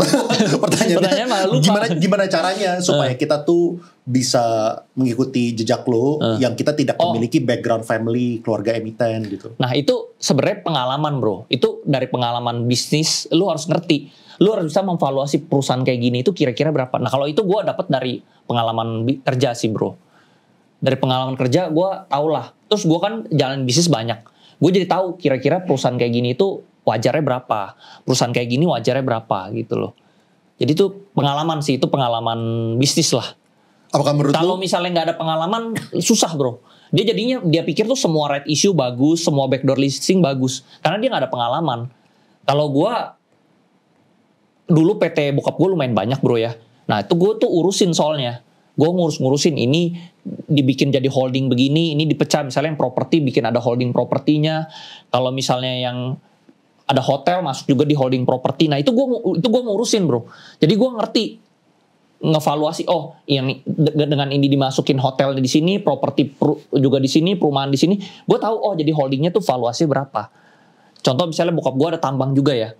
Pertanyaannya malah lupa. Gimana caranya supaya kita tuh bisa mengikuti jejak lo yang kita tidak memiliki background family, keluarga emiten gitu. Nah itu sebenarnya pengalaman bro. Itu dari pengalaman bisnis, lu harus ngerti. Lu harus bisa memvaluasi perusahaan kayak gini itu kira-kira berapa. Nah kalau itu gue dapat dari pengalaman kerja sih bro. Dari pengalaman kerja gue tau lah. Terus gue kan jalan bisnis banyak. Gue jadi tahu kira-kira perusahaan kayak gini itu wajarnya berapa, perusahaan kayak gini wajarnya berapa gitu loh. Jadi itu pengalaman sih, itu pengalaman bisnis lah. Apakah menurut kalau misalnya nggak ada pengalaman susah bro. Dia pikir tuh semua right issue bagus, semua backdoor listing bagus, karena dia nggak ada pengalaman. Kalau gue dulu PT bokap gue lumayan banyak bro ya. Nah itu gue tuh urusin soalnya. Gue ngurusin ini dibikin jadi holding begini, ini dipecah misalnya yang properti bikin ada holding propertinya. Kalau misalnya yang ada hotel masuk juga di holding properti. Nah itu gue ngurusin bro. Jadi gue ngerti ngevaluasi. Oh yang dengan ini dimasukin hotel di sini, properti juga di sini, perumahan di sini. Gue tahu oh jadi holdingnya tuh valuasi berapa. Contoh misalnya bokap gue ada tambang juga ya.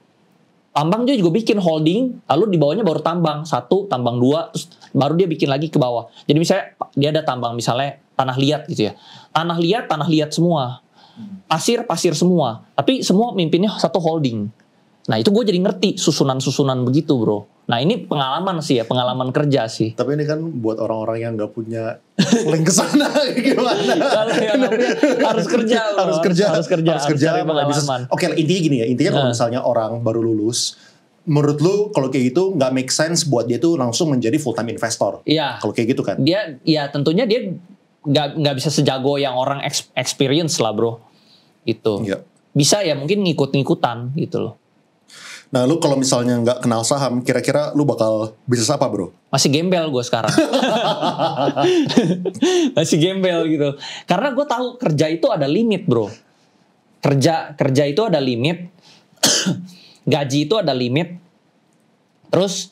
Tambang dia juga bikin holding, lalu di bawahnya baru tambang 1, tambang 2, terus baru dia bikin lagi ke bawah. Jadi misalnya dia ada tambang misalnya tanah liat gitu ya. Tanah liat semua. Pasir semua, tapi semua mimpinnya satu holding. Nah itu gue jadi ngerti susunan begitu bro. Nah ini pengalaman sih ya, pengalaman kerja sih. Tapi ini kan buat orang-orang yang nggak punya link ke sana gimana? Kalau yang harus kerja bro. Harus kerja pengalaman. Oke, intinya gini ya, intinya kalau misalnya orang baru lulus, menurut lu kalau kayak gitu nggak make sense buat dia tuh langsung menjadi full time investor. Iya. Kalau kayak gitu kan? Dia tentunya dia nggak bisa sejago yang orang experience lah bro. Gitu. Ya. Bisa ya mungkin ngikut-ngikutan gitu loh. Nah lu kalau misalnya nggak kenal saham, kira-kira lu bakal bisnis apa bro? Masih gembel gue sekarang. Masih gembel gitu. Karena gue tahu kerja itu ada limit bro. Kerja itu ada limit. Gaji itu ada limit. Terus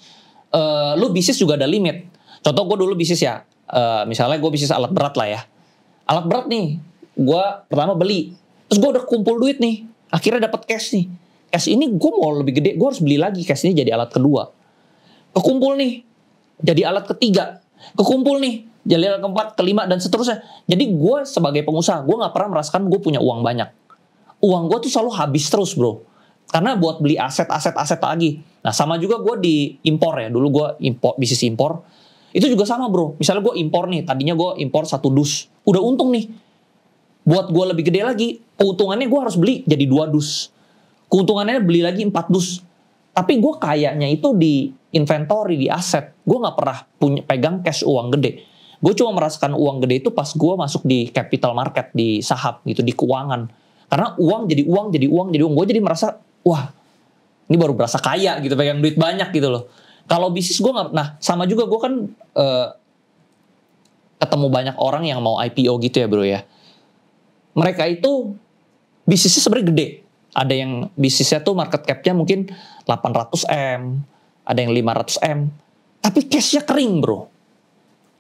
lu bisnis juga ada limit. Contoh gue dulu bisnis ya. Misalnya gue bisnis alat berat lah ya. Alat berat nih. Gue pertama beli. Terus gue udah kumpul duit nih. Akhirnya dapat cash nih. Cash ini gue mau lebih gede. Gue harus beli lagi. Cash ini jadi alat kedua. Kekumpul nih. Jadi alat ketiga. Kekumpul nih. Jadi alat keempat, kelima, dan seterusnya. Jadi gue sebagai pengusaha. Gue gak pernah merasakan gue punya uang banyak. Uang gue tuh selalu habis terus bro. Karena buat beli aset lagi. Nah sama juga gue di impor ya. Dulu gue bisnis impor. Itu juga sama bro. Misalnya gue impor nih. Tadinya gue impor 1 dus. Udah untung nih. Buat gue lebih gede lagi, keuntungannya gue harus beli jadi 2 dus. Keuntungannya beli lagi 4 dus. Tapi gue kayaknya itu di inventory, di aset. Gue gak pernah pegang cash uang gede. Gue cuma merasakan uang gede itu pas gue masuk di capital market, di saham gitu, di keuangan. Karena uang jadi uang, jadi uang, jadi uang. Gue jadi merasa, wah ini baru berasa kaya gitu, pegang duit banyak gitu loh. Kalau bisnis gue nggak, nah sama juga gue kan ketemu banyak orang yang mau IPO gitu ya bro ya. Mereka itu bisnisnya sebenarnya gede. Ada yang bisnisnya tuh market cap-nya mungkin 800M, ada yang 500M. Tapi cash-nya kering bro.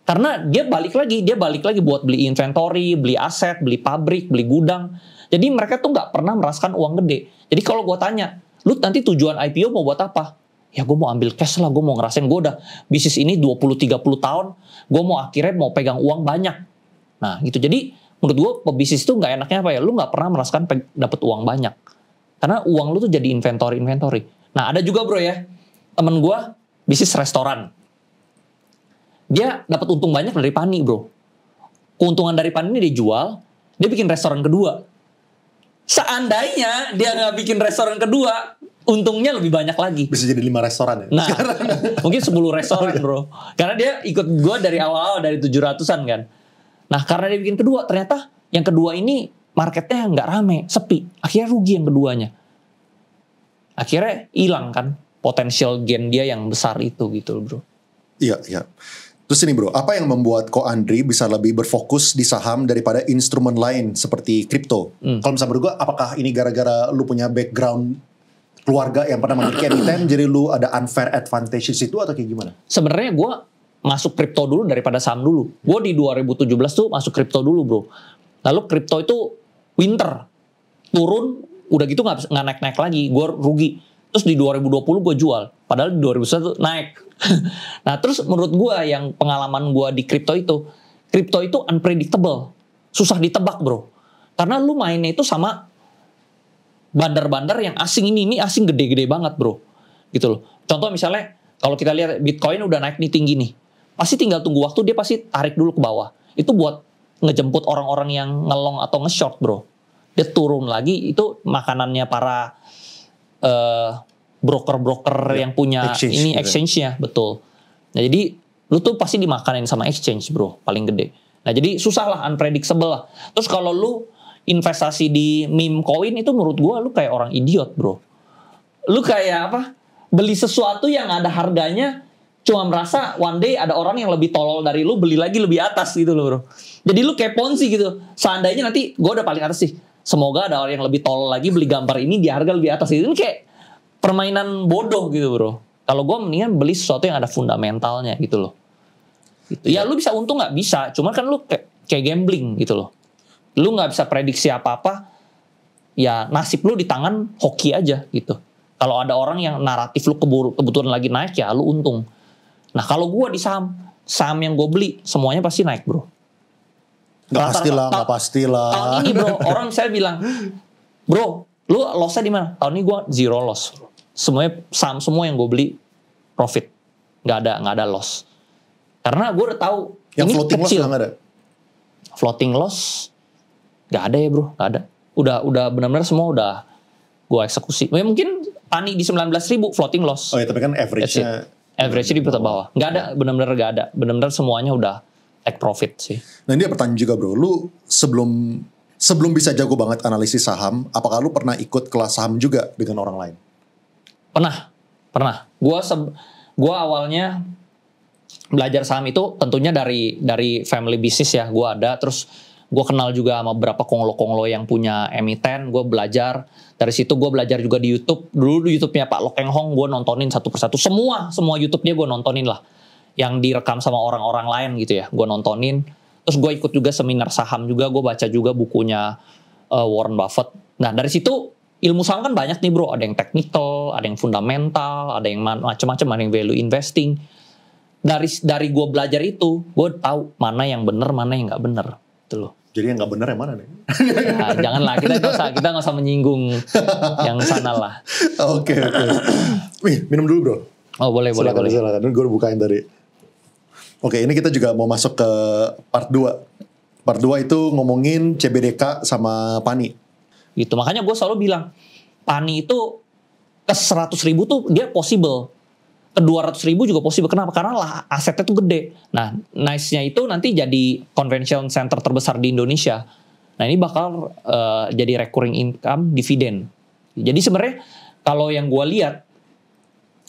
Karena dia balik lagi buat beli inventory, beli aset, beli pabrik, beli gudang. Jadi mereka tuh nggak pernah merasakan uang gede. Jadi kalau gue tanya, lu nanti tujuan IPO mau buat apa? Ya gue mau ambil cash lah, gue mau ngerasain gue udah bisnis ini 20-30 tahun, gue mau akhirnya mau pegang uang banyak. Nah gitu, jadi menurut gue pebisnis itu nggak enaknya apa ya, lu nggak pernah merasakan dapat uang banyak. Karena uang lu tuh jadi inventory. Nah ada juga bro ya, temen gue bisnis restoran. Dia dapat untung banyak dari Pani bro. Keuntungan dari Pani ini dijual, dia bikin restoran kedua. Seandainya dia nggak bikin restoran kedua, untungnya lebih banyak lagi. Bisa jadi 5 restoran ya? Nah, mungkin 10 restoran bro. Karena dia ikut gue dari awal-awal, dari 700-an kan. Nah, karena dia bikin kedua, ternyata yang kedua ini marketnya nggak rame, sepi. Akhirnya rugi yang keduanya. Akhirnya hilang kan potensial gain dia yang besar itu gitu bro. Iya. Terus ini bro, apa yang membuat Ko Andri bisa lebih berfokus di saham daripada instrumen lain seperti kripto? Kalau misalnya menurut gue, apakah ini gara-gara lu punya background keluarga yang pernah memiliki emiten, jadi lu ada unfair advantage itu atau kayak gimana? Sebenarnya gue masuk kripto dulu daripada saham dulu. Gue di 2017 tuh masuk kripto dulu bro. Lalu kripto itu winter, turun, udah gitu nggak naik-naik lagi, gue rugi. Terus di 2020 gue jual, padahal di 2021 naik. Nah terus menurut gue yang pengalaman gue di kripto itu unpredictable, susah ditebak bro. Karena lu mainnya itu sama bandar-bandar yang asing, ini asing gede-gede banget bro, gitu loh. Contoh misalnya kalau kita lihat Bitcoin udah naik nih tinggi nih, pasti tinggal tunggu waktu, dia pasti tarik dulu ke bawah. Itu buat ngejemput orang-orang yang ngelong atau nge-short bro. Dia turun lagi, itu makanannya para broker-broker yang punya exchange-nya, betul. Nah jadi lu tuh pasti dimakanin sama exchange bro, paling gede. Nah jadi susah lah, unpredictable lah. Terus kalau lu investasi di meme coin itu menurut gua lu kayak orang idiot bro. Lu kayak apa? Beli sesuatu yang ada harganya, cuma merasa one day ada orang yang lebih tolol dari lu beli lagi lebih atas gitu loh bro. Jadi lu kayak Ponzi gitu. Seandainya nanti gua udah paling atas sih, semoga ada orang yang lebih tolol lagi beli gambar ini di harga lebih atas. Itu kayak permainan bodoh gitu bro. Kalau gue mendingan beli sesuatu yang ada fundamentalnya gitu loh. Gitu. Ya lu bisa untung nggak? Bisa. Cuman kan lu kayak gambling gitu loh. Lu nggak bisa prediksi apa-apa. Ya nasib lu di tangan hoki aja gitu. Kalau ada orang yang naratif lu kebetulan lagi naik, ya lu untung. Nah kalau gue di saham yang gue beli semuanya pasti naik bro. Gak pastilah. Tahun ini bro, orang saya bilang, bro, lu lossnya di mana? Tahun ini gue zero loss. Semuanya saham semua yang gue beli profit, nggak ada loss. Karena gue udah tahu yang ini floating kecil. loss nggak ada. Floating loss nggak ada ya bro, nggak ada. Udah benar-benar semua udah gue eksekusi. Mungkin Pani di 19.000 floating loss. Oh ya, tapi kan average-nya di bawah. Nggak ada, benar-benar nggak ada. Benar-benar semuanya udah take profit sih. Nah ini ada pertanyaan juga bro, lu sebelum bisa jago banget analisis saham, apakah lu pernah ikut kelas saham juga dengan orang lain? Pernah. Gua awalnya belajar saham itu tentunya dari family business ya. Gua ada, terus gue kenal juga sama beberapa konglo-konglo yang punya emiten. Gue belajar dari situ. Gue belajar juga di YouTube. Dulu di YouTube-nya Pak Lokeng Hong gue nontonin satu persatu. Semua YouTube dia gue nontonin lah. Yang direkam sama orang-orang lain gitu ya. Gue nontonin. Terus gue ikut juga seminar saham juga. Gue baca juga bukunya Warren Buffett. Nah dari situ ilmu saham kan banyak nih bro. Ada yang technical, ada yang fundamental, ada yang macam-macam, ada yang value investing. Dari gue belajar itu, gue tahu mana yang benar, mana yang nggak benar. Gitu loh. Jadi yang nggak benar yang mana nih? Nah, janganlah, kita nggak usah menyinggung yang sana lah. Oke. Wih, minum dulu bro. Oh boleh. Silakan. Gue udah bukain tadi. Oke, ini kita juga mau masuk ke part 2. Part 2 itu ngomongin CBDK sama Pani. Gitu, makanya gue selalu bilang, Pani itu ke 100.000 tuh dia possible. ke 200.000 juga possible. Kenapa? Karena lah asetnya tuh gede. Nah, nice-nya itu nanti jadi convention center terbesar di Indonesia. Nah, ini bakal jadi recurring income dividen. Jadi sebenarnya kalau yang gue lihat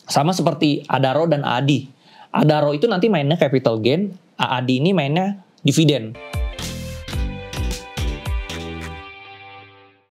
sama seperti Adaro dan AADI. Adaro itu nanti mainnya capital gain, AADI ini mainnya dividen.